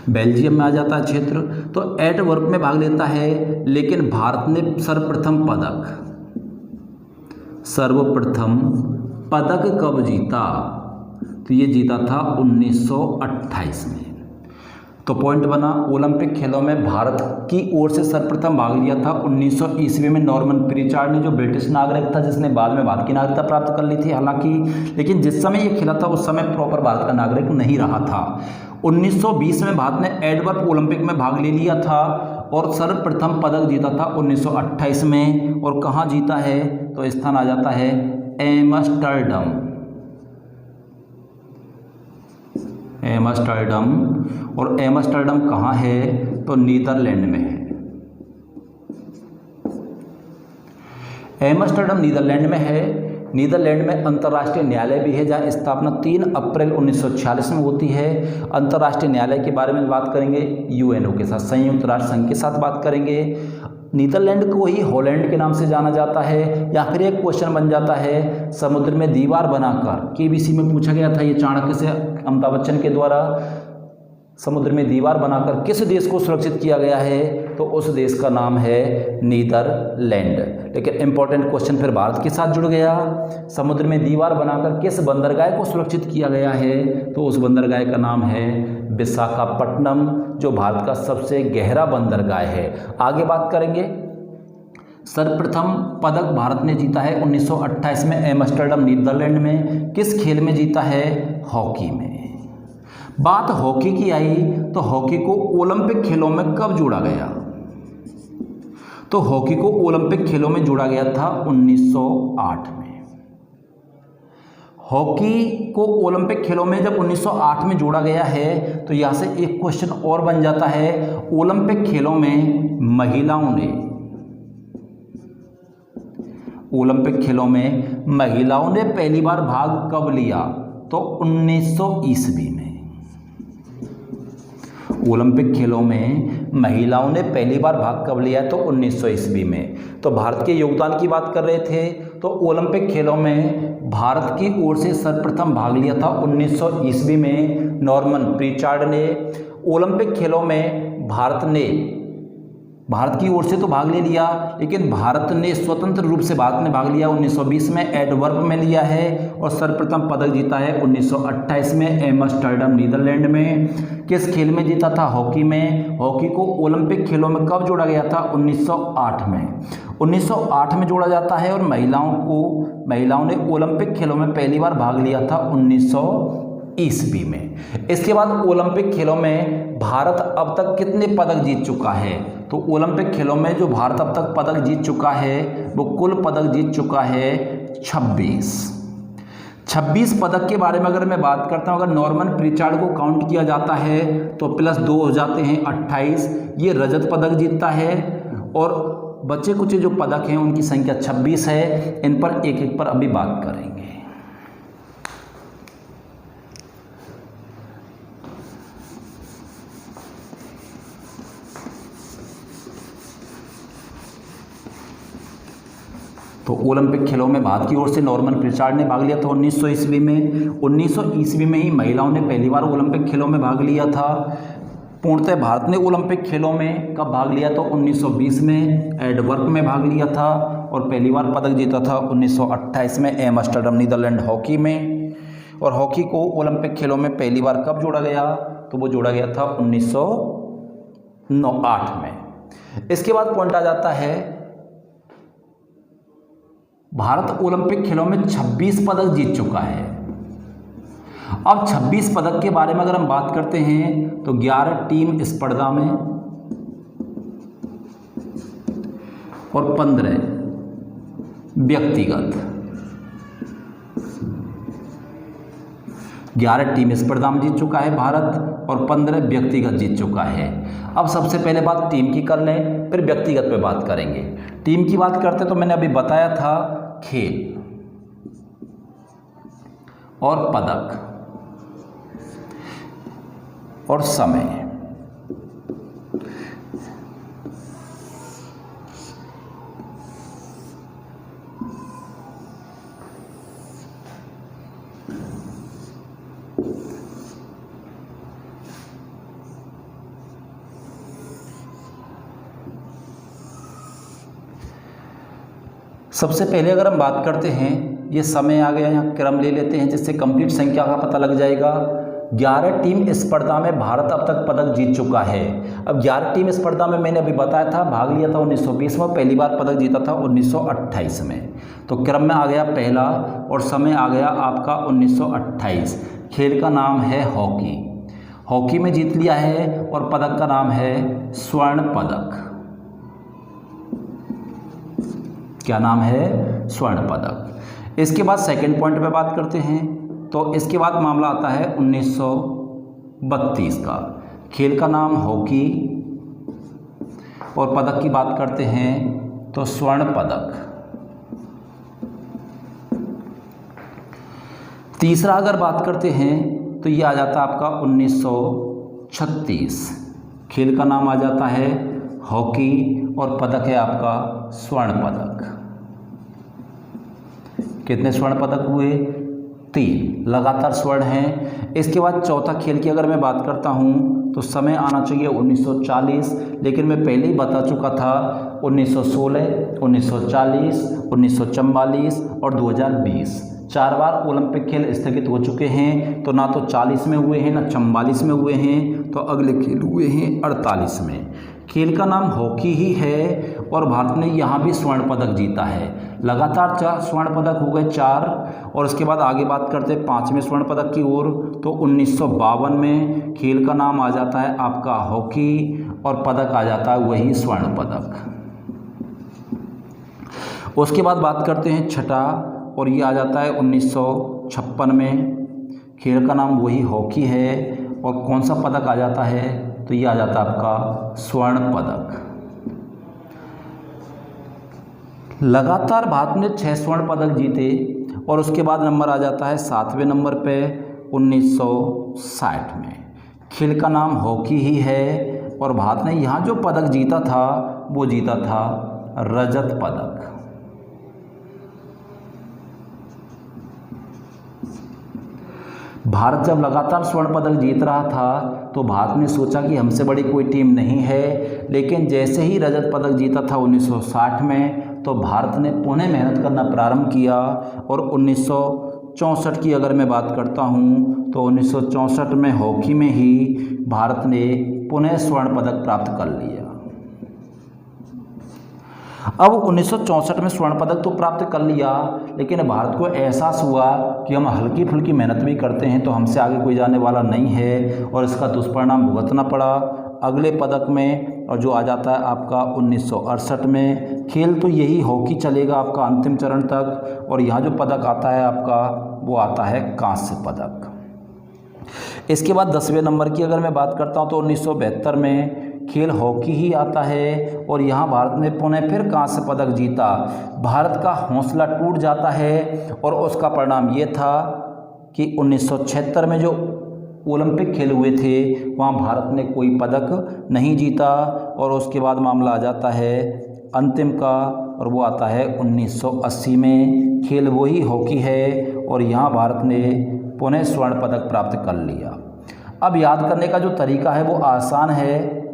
S1: बेल्जियम में आ जाता है क्षेत्र। तो एंटवर्प में भाग लेता है, लेकिन भारत ने सर्वप्रथम पदक कब जीता? तो ये जीता था 1928 में। तो पॉइंट बना, ओलंपिक खेलों में भारत की ओर से सर्वप्रथम भाग लिया था 1900 ईस्वी में नॉर्मन प्रिचार्ड ने, जो ब्रिटिश नागरिक था, जिसने बाद में भारत की नागरिकता प्राप्त कर ली थी हालांकि, लेकिन जिस समय ये खेला था उस समय प्रॉपर भारत का नागरिक नहीं रहा था। 1920 में भारत ने एंटवर्प ओलंपिक में भाग ले लिया था और सर्वप्रथम पदक जीता था 1928 में। और कहाँ जीता है? तो स्थान आ जाता है एम्स्टर्डम। और एम्स्टर्डम कहाँ है? तो नीदरलैंड में है। एम्स्टर्डम नीदरलैंड में है। नीदरलैंड में अंतर्राष्ट्रीय न्यायालय भी है, जहाँ स्थापना 3 अप्रैल 1946 में होती है। अंतर्राष्ट्रीय न्यायालय के बारे में बात करेंगे यूएनओ के साथ, संयुक्त राष्ट्र संघ के साथ बात करेंगे। नीदरलैंड को ही हॉलैंड के नाम से जाना जाता है। या फिर एक क्वेश्चन बन जाता है, समुद्र में दीवार बनाकर, केबीसी में पूछा गया था ये चाणक्य से, अमिताभ बच्चन के द्वारा, समुद्र में दीवार बनाकर किस देश को सुरक्षित किया गया है? तो उस देश का नाम है नीदरलैंड। लेकिन इंपॉर्टेंट क्वेश्चन फिर भारत के साथ जुड़ गया, समुद्र में दीवार बनाकर किस बंदरगाह को सुरक्षित किया गया है? तो उस बंदरगाह का नाम है विशाखापट्टनम, जो भारत का सबसे गहरा बंदरगाह है। आगे बात करेंगे, सर्वप्रथम पदक भारत ने जीता है 1928 में एम्स्टर्डम नीदरलैंड में। किस खेल में जीता है? हॉकी में। बात हॉकी की आई तो हॉकी को ओलंपिक खेलों में कब जोड़ा गया? तो हॉकी को ओलंपिक खेलों में जोड़ा गया था 1908 में। हॉकी को ओलंपिक खेलों में जब 1908 में जोड़ा गया है तो यहाँ से एक क्वेश्चन और बन जाता है, ओलंपिक खेलों में महिलाओं ने पहली बार भाग कब लिया? तो 1900 ईस्वी में। ओलंपिक खेलों में महिलाओं ने पहली बार भाग कब लिया? तो 1900 ईस्वी में। तो भारत के योगदान की बात कर रहे थे, तो ओलंपिक खेलों में भारत की ओर से सर्वप्रथम भाग लिया था 1900 ईस्वी में नॉर्मन प्रिचार्ड ने। ओलंपिक खेलों में भारत की ओर से तो भाग ले लिया, लेकिन भारत ने स्वतंत्र रूप से भारत ने भाग लिया 1920 में एंटवर्प में लिया है, और सर्वप्रथम पदक जीता है 1928 में एम्स्टर्डम नीदरलैंड में। किस खेल में जीता था? हॉकी में। हॉकी को ओलंपिक खेलों में कब जोड़ा गया था? 1908 में। 1908 में जोड़ा जाता है, और महिलाओं ने ओलंपिक खेलों में पहली बार भाग लिया था 1900 ईस्वी में। इसके बाद ओलंपिक खेलों में भारत अब तक कितने पदक जीत चुका है? तो ओलंपिक खेलों में जो भारत अब तक पदक जीत चुका है वो कुल पदक जीत चुका है 26 पदक के बारे में अगर मैं बात करता हूँ, अगर नॉर्मन प्रिचार्ड को काउंट किया जाता है तो +2 हो जाते हैं 28। ये रजत पदक जीतता है, और बचे कुछ जो पदक हैं उनकी संख्या 26 है। इन पर एक एक पर अभी बात करेंगे। तो ओलंपिक खेलों में भारत की ओर से नॉर्मन प्रिचार्ड ने भाग लिया था 1900 ईस्वी में। 1900 ईस्वी में ही महिलाओं ने पहली बार ओलंपिक खेलों में भाग लिया था। पूर्णतः भारत ने ओलंपिक खेलों में कब भाग लिया? तो 1920 में एंटवर्प में भाग लिया था, और पहली बार पदक जीता था 1928 में एम्स्टर्डम नीदरलैंड हॉकी में। और हॉकी को ओलंपिक खेलों में पहली बार कब जोड़ा गया? तो वो जोड़ा गया था 1908 में। इसके बाद पॉइंट आ जाता है, भारत ओलंपिक खेलों में 26 पदक जीत चुका है। अब 26 पदक के बारे में अगर हम बात करते हैं तो 11 टीम स्पर्धा में और 15 व्यक्तिगत। 11 टीम स्पर्धा में जीत चुका है भारत, और 15 व्यक्तिगत जीत चुका है। अब सबसे पहले बात टीम की कर लें, फिर व्यक्तिगत पे बात करेंगे। टीम की बात करते तो मैंने अभी बताया था, खेल और पदक और समय। सबसे पहले अगर हम बात करते हैं, ये समय आ गया, यहाँ क्रम ले लेते हैं जिससे कंप्लीट संख्या का पता लग जाएगा। 11 टीम स्पर्धा में भारत अब तक पदक जीत चुका है। अब 11 टीम स्पर्धा में मैंने अभी बताया था, भाग लिया था 1920 में, पहली बार पदक जीता था 1928 में। तो क्रम में आ गया पहला और समय आ गया आपका 1928। खेल का नाम है हॉकी, हॉकी में जीत लिया है और पदक का नाम है स्वर्ण पदक। क्या नाम है? स्वर्ण पदक। इसके बाद सेकंड पॉइंट पे बात करते हैं, तो इसके बाद मामला आता है 1932 का। खेल का नाम हॉकी और पदक की बात करते हैं तो स्वर्ण पदक। तीसरा अगर बात करते हैं तो ये आ जाता है आपका 1936। खेल का नाम आ जाता है हॉकी और पदक है आपका स्वर्ण पदक। कितने स्वर्ण पदक हुए? 3 लगातार स्वर्ण हैं। इसके बाद चौथा खेल की अगर मैं बात करता हूँ तो समय आना चाहिए 1940, लेकिन मैं पहले ही बता चुका था 1916, 1940, 1944 और 2020। 4 बार ओलंपिक खेल स्थगित हो चुके हैं, तो ना तो 40 में हुए हैं ना 44 में हुए हैं, तो अगले खेल हुए हैं 48 में। खेल का नाम हॉकी ही है और भारत ने यहाँ भी स्वर्ण पदक जीता है। लगातार 4 स्वर्ण पदक हो गए 4, और उसके बाद आगे बात करते हैं 5वें स्वर्ण पदक की ओर, तो 1952 में खेल का नाम आ जाता है आपका हॉकी और पदक आ जाता है वही स्वर्ण पदक। उसके बाद बात करते हैं छठा, और ये आ जाता है 1956 में। खेल का नाम वही हॉकी है और कौन सा पदक आ जाता है? तो ये आ जाता है आपका स्वर्ण पदक। लगातार भारत ने 6 स्वर्ण पदक जीते और उसके बाद नंबर आ जाता है 7वें नंबर पे 1960 में। खेल का नाम हॉकी ही है और भारत ने यहाँ जो पदक जीता था वो जीता था रजत पदक। भारत जब लगातार स्वर्ण पदक जीत रहा था तो भारत ने सोचा कि हमसे बड़ी कोई टीम नहीं है, लेकिन जैसे ही रजत पदक जीता था 1960 में, तो भारत ने पुनः मेहनत करना प्रारंभ किया और 1964 की अगर मैं बात करता हूं तो 1964 में हॉकी में ही भारत ने पुनः स्वर्ण पदक प्राप्त कर लिया। अब 1964 में स्वर्ण पदक तो प्राप्त कर लिया, लेकिन भारत को एहसास हुआ कि हम हल्की फुल्की मेहनत भी करते हैं तो हमसे आगे कोई जाने वाला नहीं है, और इसका दुष्परिणाम भुगतना पड़ा अगले पदक में, और जो आ जाता है आपका 1968 में। खेल तो यही हॉकी चलेगा आपका अंतिम चरण तक, और यहाँ जो पदक आता है आपका वो आता है कांस्य पदक। इसके बाद 10वें नंबर की अगर मैं बात करता हूँ तो 1972 में खेल हॉकी ही आता है और यहाँ भारत ने पुनः फिर कांस्य पदक जीता। भारत का हौसला टूट जाता है और उसका परिणाम ये था कि 1976 में जो ओलंपिक खेल हुए थे वहाँ भारत ने कोई पदक नहीं जीता, और उसके बाद मामला आ जाता है अंतिम का, और वो आता है 1980 में। खेल वही हॉकी है और यहाँ भारत ने पुनः स्वर्ण पदक प्राप्त कर लिया। अब याद करने का जो तरीका है वो आसान है।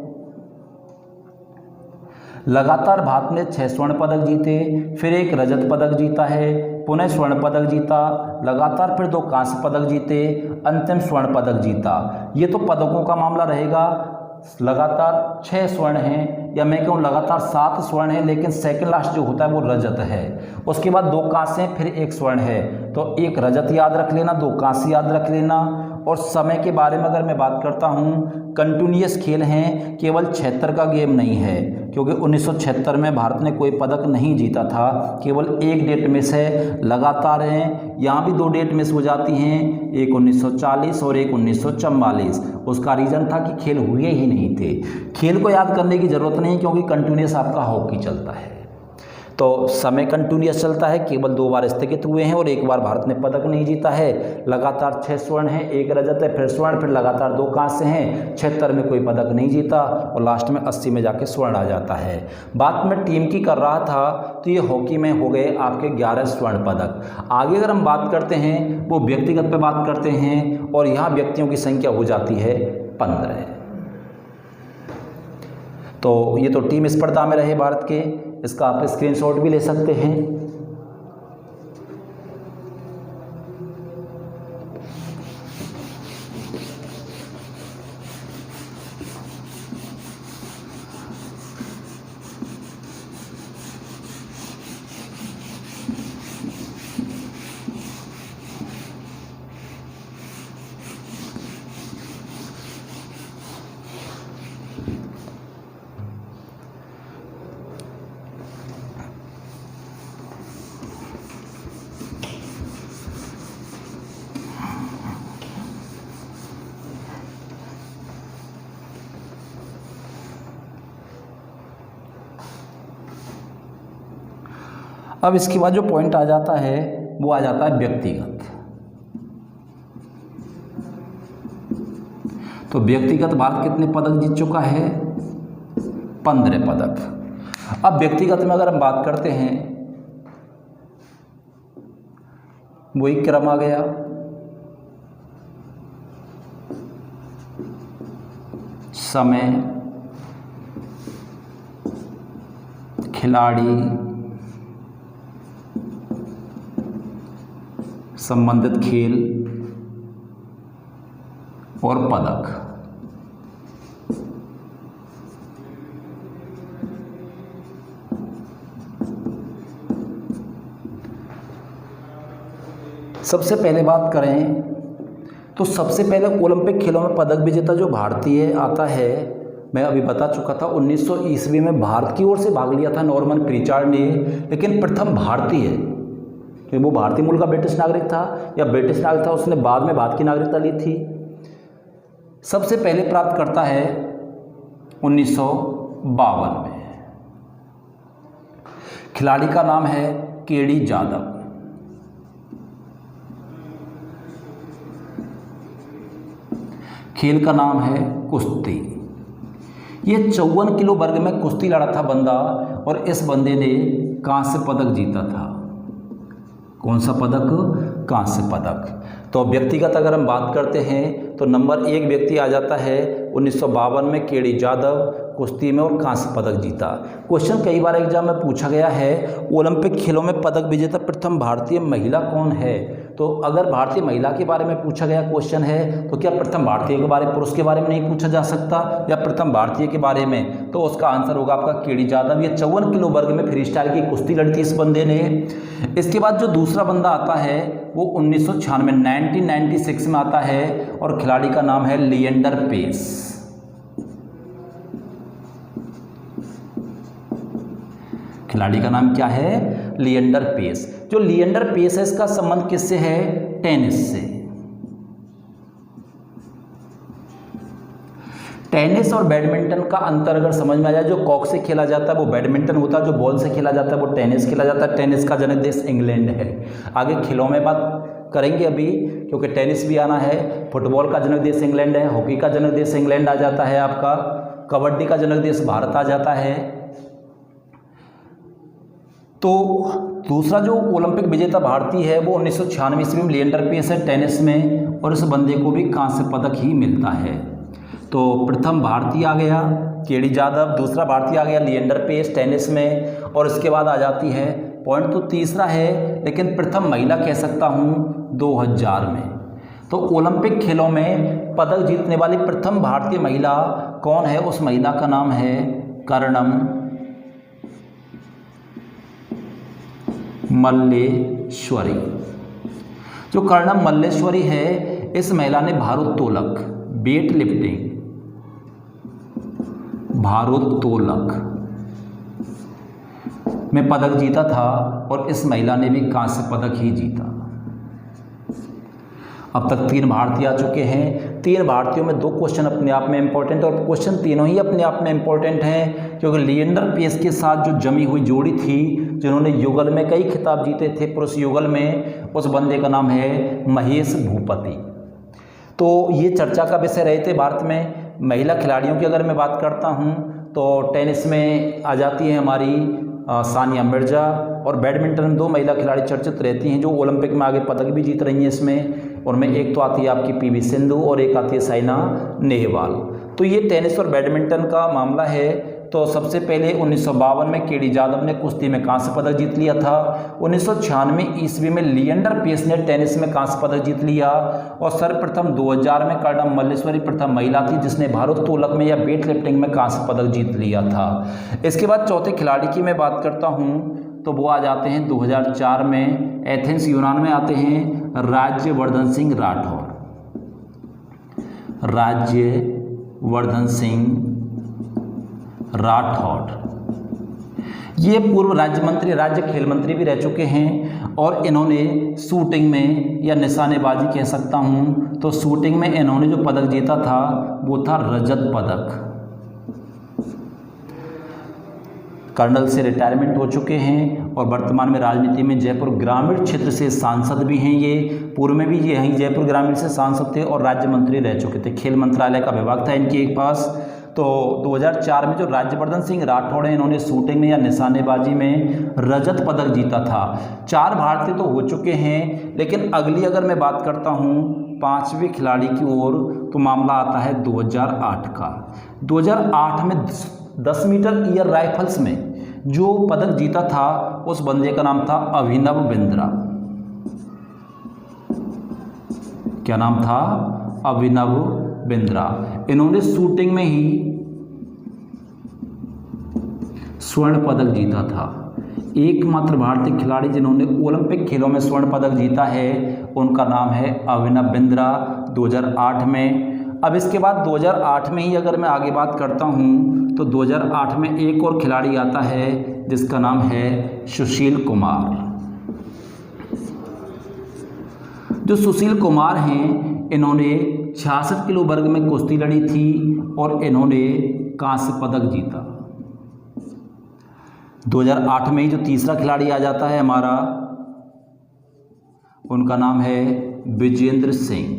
S1: लगातार भारत ने 6 स्वर्ण पदक जीते, फिर एक रजत पदक जीता है, पुनः स्वर्ण पदक जीता, लगातार फिर 2 कांस्य पदक जीते, अंतिम स्वर्ण पदक जीता। ये तो पदकों का मामला रहेगा। लगातार 6 स्वर्ण हैं, या मैं कहूँ लगातार 7 स्वर्ण हैं, लेकिन सेकंड लास्ट जो होता है वो रजत है। उसके बाद 2 कांस्य फिर 1 स्वर्ण है, तो 1 रजत याद रख लेना, 2 कांस्य याद रख लेना। और समय के बारे में अगर मैं बात करता हूँ, कंटिन्यूअस खेल हैं, केवल 76 का गेम नहीं है, क्योंकि 1976 में भारत ने कोई पदक नहीं जीता था, केवल 1 डेट मिस है। लगातार हैं, यहाँ भी 2 डेट मिस हो जाती हैं, एक 1940 और एक 1944। उसका रीज़न था कि खेल हुए ही नहीं थे। खेल को याद करने की ज़रूरत नहीं, क्योंकि कंटिन्यूअस आपका हॉकी चलता है। तो समय कंटिन्यूअस चलता है, केवल 2 बार स्थगित हुए हैं और 1 बार भारत ने पदक नहीं जीता है। लगातार 6 स्वर्ण हैं, 1 रजत है, फिर स्वर्ण, फिर लगातार 2 कांस्य हैं। 76 में कोई पदक नहीं जीता और लास्ट में 80 में जाके स्वर्ण आ जाता है। बात मैं टीम की कर रहा था तो ये हॉकी में हो गए आपके 11 स्वर्ण पदक। आगे अगर हम बात करते हैं वो व्यक्तिगत पे बात करते हैं और यहाँ व्यक्तियों की संख्या हो जाती है 15। तो ये तो टीम स्पर्धा में रहे भारत के, इसका आप स्क्रीनशॉट भी ले सकते हैं। अब इसके बाद जो पॉइंट आ जाता है वो आ जाता है व्यक्तिगत। तो व्यक्तिगत भारत कितने पदक जीत चुका है? 15 पदक। अब व्यक्तिगत में अगर हम बात करते हैं वही क्रम आ गया, समय, खिलाड़ी, संबंधित खेल और पदक। सबसे पहले बात करें तो सबसे पहले ओलंपिक खेलों में पदक विजेता जो भारतीय आता है, मैं अभी बता चुका था 1900 ईस्वी में भारत की ओर से भाग लिया था नॉर्मन प्रिचार्ड ने, लेकिन प्रथम भारतीय, वो भारतीय मूल का ब्रिटिश नागरिक था या ब्रिटिश नागरिक था, उसने बाद में भारत की नागरिकता ली थी। सबसे पहले प्राप्त करता है 1952 में। खिलाड़ी का नाम है केडी जाधव। खेल का नाम है कुश्ती। ये 54 किलो वर्ग में कुश्ती लड़ा था बंदा और इस बंदे ने कांस्य पदक जीता था। कौन सा पदक? कांस्य पदक। तो व्यक्तिगत अगर हम बात करते हैं तो नंबर 1 व्यक्ति आ जाता है 1952 में केडी जाधव, कुश्ती में और कांस्य पदक जीता। क्वेश्चन कई बार एग्जाम में पूछा गया है ओलंपिक खेलों में पदक विजेता प्रथम भारतीय महिला कौन है। तो अगर भारतीय महिला के बारे में पूछा गया क्वेश्चन है तो क्या प्रथम भारतीय के बारे में, पुरुष के बारे में नहीं पूछा जा सकता या प्रथम भारतीय के बारे में? तो उसका आंसर होगा आपका केडी जाधव। ये 54 किलो वर्ग में फ्री स्टाइल की कुश्ती लड़ी थी इस बंदे ने। इसके बाद जो दूसरा बंदा आता है वो 1996 में आता है और खिलाड़ी का नाम है लिएंडर पेस। खिलाड़ी का नाम क्या है? लिएंडर पेस। जो लिएंडर पेस है इसका संबंध किससे है? टेनिस से। टेनिस और बैडमिंटन का अंतर अगर समझ में आ जाए, जो कॉक से खेला जाता है वो बैडमिंटन होता है, जो बॉल से खेला जाता है वो टेनिस खेला जाता है। टेनिस का जनक देश इंग्लैंड है। आगे खेलों में बात करेंगे अभी, क्योंकि टेनिस भी आना है। फुटबॉल का जनक देश इंग्लैंड है, हॉकी का जनक देश इंग्लैंड आ जाता है आपका, कबड्डी का जनक देश भारत आ जाता है। तो दूसरा जो ओलंपिक विजेता भारतीय है वो 1996 ईस्वी में लिएंडर पेस है टेनिस में, और इस बंदे को भी कांस्य पदक ही मिलता है। तो प्रथम भारतीय आ गया केडी जाधव, दूसरा भारतीय आ गया लिएंडर पेस टेनिस में, और इसके बाद आ जाती है पॉइंट तो तीसरा है लेकिन प्रथम महिला कह सकता हूँ 2000 में। तो ओलंपिक खेलों में पदक जीतने वाली प्रथम भारतीय महिला कौन है? उस महिला का नाम है कर्णम मल्लेश्वरी। जो कर्णम मल्लेश्वरी है इस महिला ने भारोत्तोलक, वेट लिफ्टिंग, भारोत्तोलक में पदक जीता था और इस महिला ने भी कांस्य पदक ही जीता। अब तक 3 भारतीय आ चुके हैं। 3 भारतीयों में 2 क्वेश्चन अपने आप में इंपॉर्टेंट, और क्वेश्चन तीनों ही अपने आप में इंपॉर्टेंट हैं, क्योंकि लिएंडर पेस के साथ जो जमी हुई जोड़ी थी जिन्होंने युगल में कई खिताब जीते थे पुरुष युगल में, उस बंदे का नाम है महेश भूपति। तो ये चर्चा का विषय रहे थे भारत में। महिला खिलाड़ियों की अगर मैं बात करता हूँ तो टेनिस में आ जाती है हमारी सानिया मिर्जा, और बैडमिंटन में 2 महिला खिलाड़ी चर्चित रहती हैं जो ओलंपिक में आगे पदक भी जीत रही हैं इसमें, उनमें एक तो आती है आपकी पीवी सिंधु और एक आती है साइना नेहवाल। तो ये टेनिस और बैडमिंटन का मामला है। तो सबसे पहले 1952 में केडी जाधव ने कुश्ती में कांस्य पदक जीत लिया था। 1996 ईस्वी में लिएंडर पेस ने टेनिस में कांस्य पदक जीत लिया, और सर्वप्रथम 2000 में कर्णम मल्लेश्वरी प्रथम महिला थी जिसने भारोत्तोलक में या वेट लिफ्टिंग में कांस्य पदक जीत लिया था। इसके बाद चौथे खिलाड़ी की मैं बात करता हूँ तो वो आ जाते हैं 2004 में एथेंस यूनान में आते हैं राज्यवर्धन सिंह राठौर। राज्यवर्धन सिंह राठौर ये पूर्व राज्य मंत्री, राज्य खेल मंत्री भी रह चुके हैं, और इन्होंने शूटिंग में या निशानेबाजी कह सकता हूँ तो शूटिंग में इन्होंने जो पदक जीता था वो था रजत पदक। कर्नल से रिटायरमेंट हो चुके हैं और वर्तमान में राजनीति में जयपुर ग्रामीण क्षेत्र से सांसद भी हैं। ये पूर्व में भी ये यहीं जयपुर ग्रामीण से सांसद थे और राज्य मंत्री रह चुके थे। खेल मंत्रालय का विभाग था इनके पास। तो 2004 में जो राज्यवर्धन सिंह राठौड़ हैं इन्होंने शूटिंग में या निशानेबाजी में रजत पदक जीता था। 4 भारतीय तो हो चुके हैं, लेकिन अगली अगर मैं बात करता हूँ 5वें खिलाड़ी की ओर तो मामला आता है 2008 का। 2008 में 10 मीटर एयर राइफल्स में जो पदक जीता था उस बंदे का नाम था अभिनव बिंद्रा। क्या नाम था? अभिनव बिंद्रा। इन्होंने शूटिंग में ही स्वर्ण पदक जीता था। एकमात्र भारतीय खिलाड़ी जिन्होंने ओलंपिक खेलों में स्वर्ण पदक जीता है उनका नाम है अभिनव बिंद्रा 2008 में। अब इसके बाद 2008 में ही अगर मैं आगे बात करता हूं तो 2008 में एक और खिलाड़ी आता है जिसका नाम है सुशील कुमार। जो सुशील कुमार हैं इन्होंने 66 किलो वर्ग में कुश्ती लड़ी थी और इन्होंने कांस्य पदक जीता। 2008 में ही जो तीसरा खिलाड़ी आ जाता है हमारा, उनका नाम है विजेंद्र सिंह।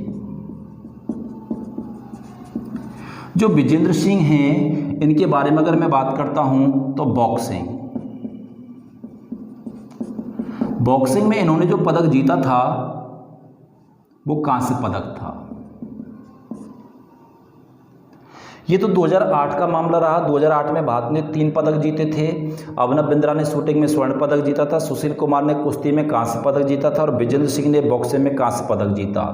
S1: जो विजेंद्र सिंह हैं इनके बारे में अगर मैं बात करता हूं तो बॉक्सिंग में इन्होंने जो पदक जीता था वो कांस्य पदक था। ये तो 2008 का मामला रहा। 2008 में भारत ने 3 पदक जीते थे। अभिनव बिंद्रा ने शूटिंग में स्वर्ण पदक जीता था, सुशील कुमार ने कुश्ती में कांस्य पदक जीता था और विजेंद्र सिंह ने बॉक्सिंग में कांस्य पदक जीता।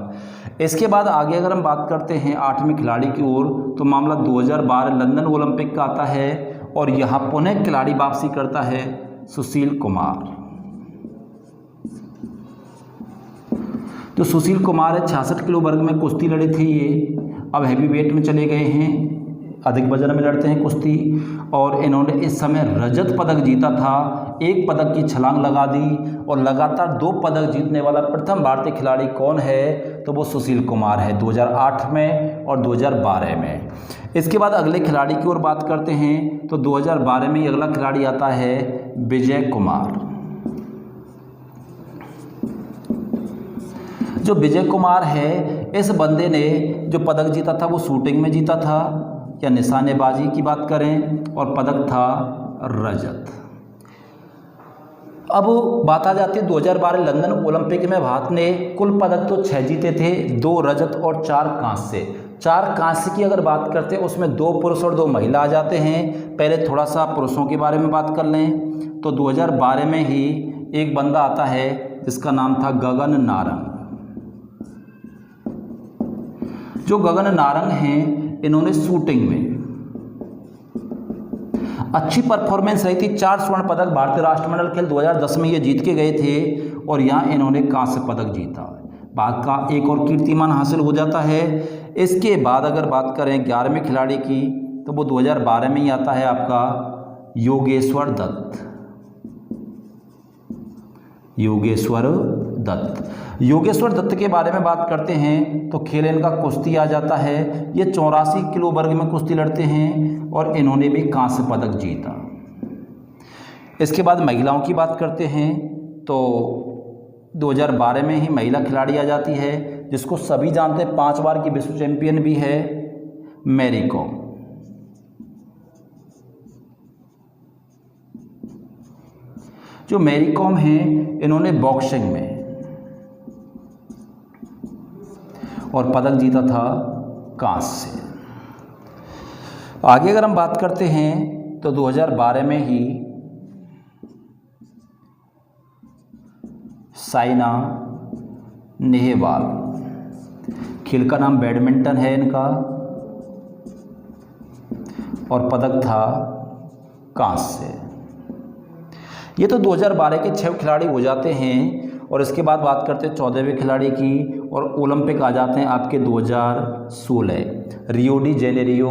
S1: इसके बाद आगे अगर हम बात करते हैं 8वें खिलाड़ी की ओर तो मामला 2012 लंदन ओलंपिक का आता है और यहाँ पुनः खिलाड़ी वापसी करता है सुशील कुमार। जो सुशील कुमार है 66 किलो वर्ग में कुश्ती लड़े थे। ये अब हैवी वेट में चले गए हैं, अधिक वजन में लड़ते हैं कुश्ती, और इन्होंने इस समय रजत पदक जीता था। 1 पदक की छलांग लगा दी और लगातार 2 पदक जीतने वाला प्रथम भारतीय खिलाड़ी कौन है तो वो सुशील कुमार है 2008 में और 2012 में। इसके बाद अगले खिलाड़ी की ओर बात करते हैं तो 2012 में अगला खिलाड़ी आता है विजय कुमार। जो विजय कुमार है इस बंदे ने जो पदक जीता था वो शूटिंग में जीता था या निशानेबाजी की बात करें, और पदक था रजत। अब बात आ जाती है 2012 लंदन ओलंपिक में भारत ने कुल पदक तो 6 जीते थे, 2 रजत और 4 कांस्य। 4 कांस्य की अगर बात करते हैं उसमें 2 पुरुष और 2 महिला आ जाते हैं। पहले थोड़ा सा पुरुषों के बारे में बात कर लें तो 2012 में ही एक बंदा आता है जिसका नाम था गगन नारंग। जो गगन नारंग हैं इन्होंने शूटिंग में अच्छी परफॉर्मेंस रही थी। 4 स्वर्ण पदक भारतीय राष्ट्रमंडल खेल 2010 में ये जीत के गए थे और यहाँ इन्होंने कांस्य पदक जीता। भारत का एक और कीर्तिमान हासिल हो जाता है। इसके बाद अगर बात करें 11वें खिलाड़ी की तो वो 2012 में ही आता है आपका योगेश्वर दत्त। योगेश्वर दत्त। योगेश्वर दत्त के बारे में बात करते हैं तो खेल इनका कुश्ती आ जाता है। ये 84 किलो वर्ग में कुश्ती लड़ते हैं और इन्होंने भी कांस्य पदक जीता। इसके बाद महिलाओं की बात करते हैं तो 2012 में ही महिला खिलाड़ी आ जाती है, जिसको सभी जानते हैं, 5 बार की विश्व चैंपियन भी है, मैरी कॉम। जो मैरी कॉम हैं इन्होंने बॉक्सिंग में और पदक जीता था कांस्य से। आगे अगर हम बात करते हैं तो 2012 में ही साइना नेहवाल, खेल का नाम बैडमिंटन है इनका, और पदक था कांस्य से। ये तो 2012 के 6 खिलाड़ी हो जाते हैं। और इसके बाद बात करते हैं 14वें खिलाड़ी की, और ओलंपिक आ जाते हैं आपके 2016 रियो डी जेनेरियो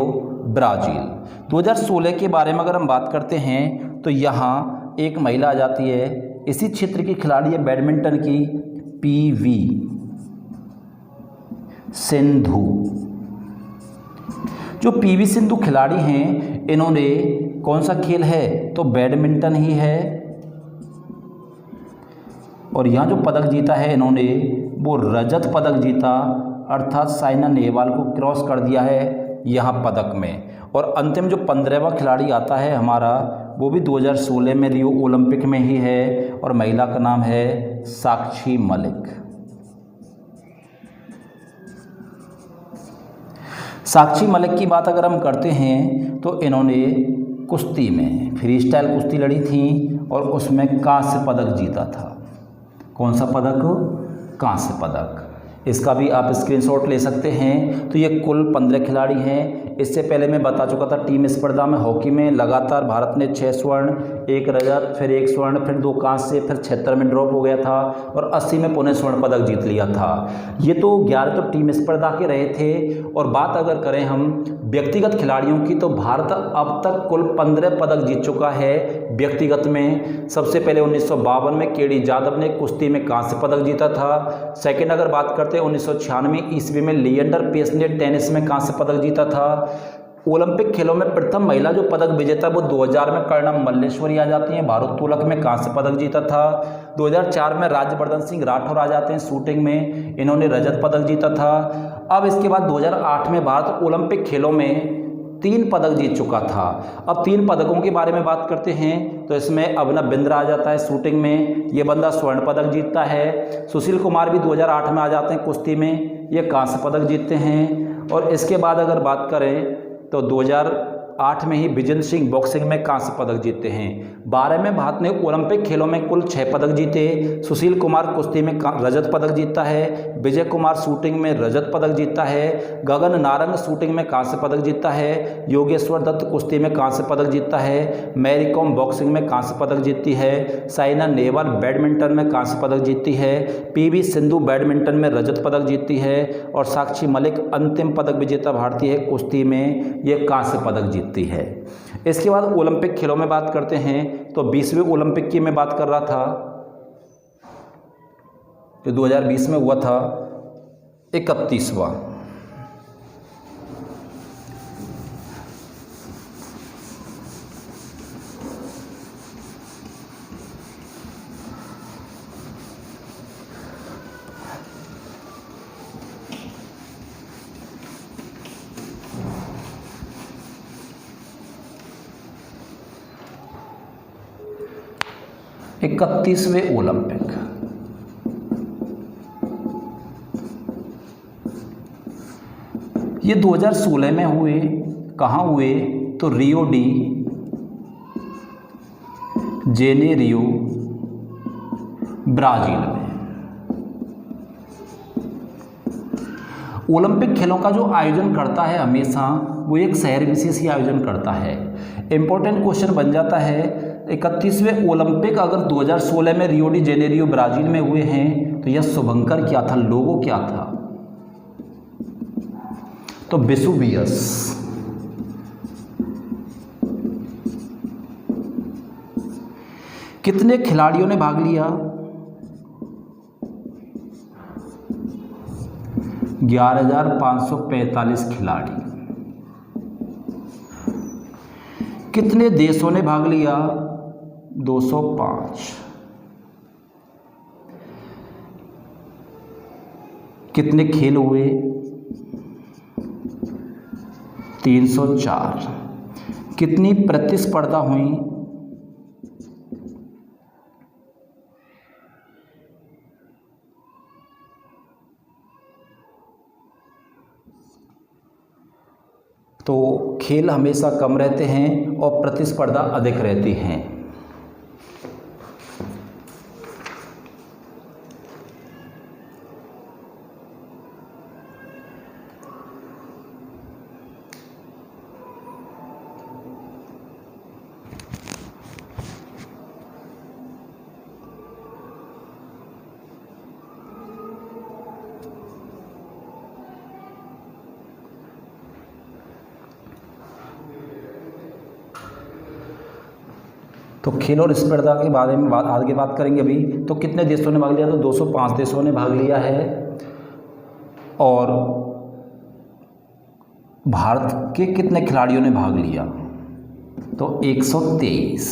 S1: ब्राज़ील। 2016 के बारे में अगर हम बात करते हैं तो यहाँ एक महिला आ जाती है, इसी क्षेत्र की खिलाड़ी है बैडमिंटन की, पीवी सिंधु। जो पीवी सिंधु खिलाड़ी हैं इन्होंने कौन सा खेल है, तो बैडमिंटन ही है, और यहाँ जो पदक जीता है इन्होंने वो रजत पदक जीता, अर्थात साइना नेहवाल को क्रॉस कर दिया है यहाँ पदक में। और अंतिम जो 15वां खिलाड़ी आता है हमारा, वो भी 2016 में रियो ओलंपिक में ही है, और महिला का नाम है साक्षी मलिक। साक्षी मलिक की बात अगर हम करते हैं तो इन्होंने कुश्ती में फ्री स्टाइल कुश्ती लड़ी थी और उसमें कांस्य पदक जीता था। कौन सा पदक, कांस्य पदक। इसका भी आप स्क्रीनशॉट ले सकते हैं। तो ये कुल 15 खिलाड़ी हैं। इससे पहले मैं बता चुका था टीम स्पर्धा में हॉकी में लगातार भारत ने 6 स्वर्ण, 1 रजत, फिर 1 स्वर्ण, फिर 2 कांस्य, फिर 76 में ड्रॉप हो गया था और 80 में पुनः स्वर्ण पदक जीत लिया था। ये तो 11 तो टीम स्पर्धा के रहे थे। और बात अगर करें हम व्यक्तिगत खिलाड़ियों की तो भारत अब तक कुल 15 पदक जीत चुका है व्यक्तिगत में। सबसे पहले 1952 में केडी जाधव ने कुश्ती में कांस्य पदक जीता था। सेकंड अगर बात करते हैं 1996 ईस्वी में लिएंडर पेस ने टेनिस में कांस्य पदक जीता था। ओलंपिक खेलों में प्रथम महिला जो पदक विजेता वो 2000 में कर्णम मल्लेश्वरी आ जाती हैं, भारोत्तोलक में कांस्य पदक जीता था। 2004 में राज्यवर्धन सिंह राठौर आ जाते हैं शूटिंग में, इन्होंने रजत पदक जीता था। अब इसके बाद 2008 में भारत ओलंपिक खेलों में 3 पदक जीत चुका था। अब 3 पदकों के बारे में बात करते हैं तो इसमें अभिनव बिंद्रा आ जाता है शूटिंग में, ये बंदा स्वर्ण पदक जीतता है। सुशील कुमार भी 2008 में आ जाते हैं कुश्ती में, ये कांस्य पदक जीतते हैं। और इसके बाद अगर बात करें तो 2008 में ही विजेंद्र सिंह बॉक्सिंग में कांस्य पदक जीतते हैं। 12 में भारत ने ओलंपिक खेलों में कुल 6 पदक जीते। सुशील कुमार कुश्ती में रजत पदक जीतता है, विजय कुमार शूटिंग में रजत पदक जीतता है, गगन नारंग शूटिंग में कांस्य पदक जीतता है, योगेश्वर दत्त कुश्ती में कांस्य पदक जीतता है, मैरी कॉम बॉक्सिंग में कांस्य पदक जीतती है, साइना नेहवाल बैडमिंटन में कांस्य पदक जीतती है, पीवी सिंधु बैडमिंटन में रजत पदक जीतती है, और साक्षी मलिक अंतिम पदक विजेता भारतीय है कुश्ती में, ये कांस्य पदक जीतती है। इसके बाद ओलंपिक खेलों में बात करते हैं तो 20वें ओलंपिक की मैं बात कर रहा था जो 2020 में हुआ था 31वां। इकतीसवें ओलंपिक ये 2016 में हुए। कहाँ हुए तो रियो डी जेनेरियो ब्राज़ील में। ओलंपिक खेलों का जो आयोजन करता है हमेशा वो एक शहर विशेष ही आयोजन करता है। इंपॉर्टेंट क्वेश्चन बन जाता है 31वें ओलंपिक अगर 2016 में रियो डी जेनेरियो ब्राज़ील में हुए हैं तो यह शुभंकर क्या था, लोगो क्या था, तो वेसुवियस। कितने खिलाड़ियों ने भाग लिया 11,545 खिलाड़ी। कितने देशों ने भाग लिया? 205। कितने खेल हुए? 304। कितनी प्रतिस्पर्धा हुई? 1 तो खेल हमेशा कम रहते हैं और प्रतिस्पर्धा अधिक रहती हैं। तो खेल और स्पर्धा के बारे में आगे बात करेंगे अभी। तो कितने देशों ने भाग लिया? तो 205 देशों ने भाग लिया है। और भारत के कितने खिलाड़ियों ने भाग लिया? तो 123।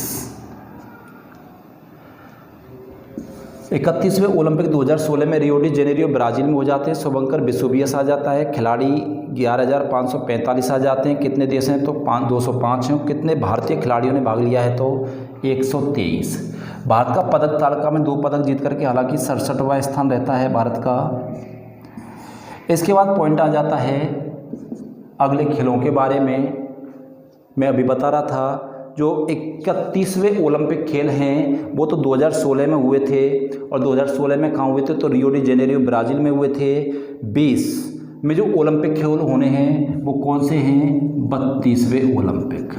S1: 31वें ओलंपिक 2016 में रियो डी जेनेरियो ब्राज़ील में हो जाते हैं। शुभंकर विश्ववियस आ जाता है। खिलाड़ी 11,545 आ जाते हैं। कितने देश हैं? तो 205 हैं। कितने भारतीय खिलाड़ियों ने भाग लिया है? तो 123। भारत का पदक तालिका में 2 पदक जीत करके हालांकि 67वां स्थान रहता है भारत का। इसके बाद पॉइंट आ जाता है अगले खेलों के बारे में। मैं अभी बता रहा था जो 31वें ओलंपिक खेल हैं वो तो 2016 में हुए थे। और 2016 में कहाँ हुए थे? तो रियो डी जेनेरियो ब्राज़ील में हुए थे। 20 में जो ओलंपिक खेल होने हैं वो कौन से हैं? 32वें ओलंपिक।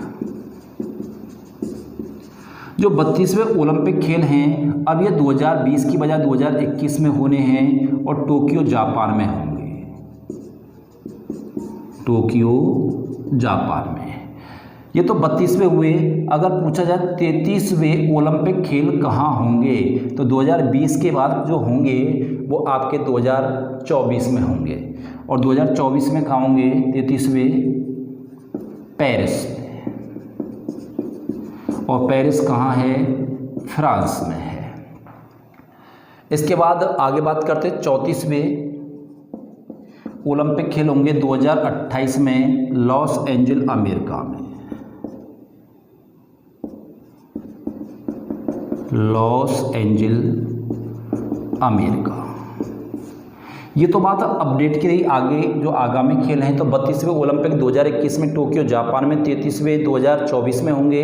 S1: जो 32वें ओलंपिक खेल हैं अब ये 2020 की बजाय 2021 में होने हैं और टोक्यो जापान में होंगे। टोक्यो जापान में। ये तो 32वें हुए। अगर पूछा जाए 33वें ओलंपिक खेल कहाँ होंगे? तो 2020 के बाद जो होंगे वो आपके 2024 में होंगे। और 2024 में कहाँ होंगे? 33वें पेरिस में। और पेरिस कहाँ है? फ्रांस में है। इसके बाद आगे बात करते हैं 34वें ओलंपिक खेल होंगे 2028 में लॉस एंजल्स अमेरिका में। Los Angeles America. ये तो बात अपडेट की रही। आगे जो आगामी खेल हैं तो 32वें ओलंपिक 2021 में टोक्यो जापान में, 33वें 2024 में होंगे।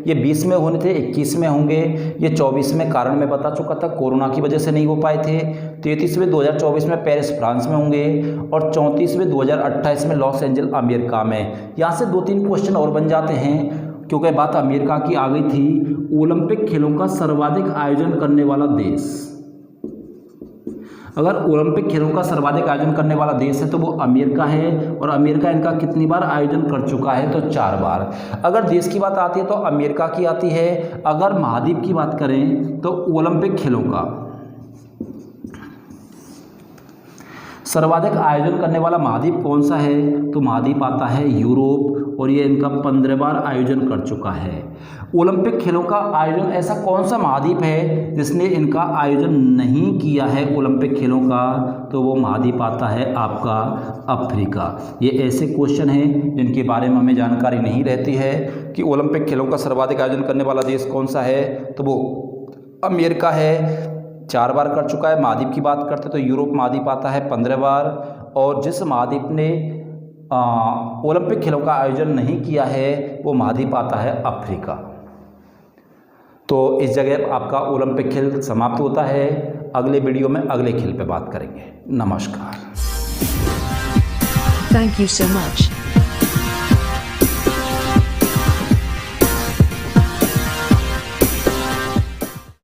S1: ये 20 में होने थे, 21 में होंगे। ये 24 में कारण मैं बता चुका था कोरोना की वजह से नहीं हो पाए थे। 33वें 2024 में पेरिस फ्रांस में होंगे। और 34वें 2028 में लॉस एंजल्स अमेरिका में। यहाँ से 2-3 क्वेश्चन और बन जाते हैं क्योंकि बात अमेरिका की आ गई थी। ओलंपिक खेलों का सर्वाधिक आयोजन करने वाला देश, अगर ओलंपिक खेलों का सर्वाधिक आयोजन करने वाला देश है तो वो अमेरिका है। और अमेरिका इनका कितनी बार आयोजन कर चुका है? तो 4 बार। अगर देश की बात आती है तो अमेरिका की आती है। अगर महाद्वीप की बात करें तो ओलंपिक खेलों का सर्वाधिक आयोजन करने वाला महाद्वीप कौन सा है? तो महाद्वीप आता है यूरोप। और ये इनका 15 बार आयोजन कर चुका है। ओलंपिक खेलों का आयोजन ऐसा कौन सा महाद्वीप है जिसने इनका आयोजन नहीं किया है ओलंपिक खेलों का? तो वो महाद्वीप आता है आपका अफ्रीका। ये ऐसे क्वेश्चन हैं जिनके बारे में हमें जानकारी नहीं रहती है कि ओलंपिक खेलों का सर्वाधिक आयोजन करने वाला देश कौन सा है। तो वो अमेरिका है, 4 बार कर चुका है। महाद्वीप की बात करते तो यूरोप महाद्वीप आता है 15 बार। और जिस महाद्वीप ने ओलंपिक खेलों का आयोजन नहीं किया है वो महाद्वीप आता है अफ्रीका। तो इस जगह आपका ओलंपिक खेल समाप्त होता है। अगले वीडियो में अगले खेल पे बात करेंगे। नमस्कार।
S2: Thank you so much.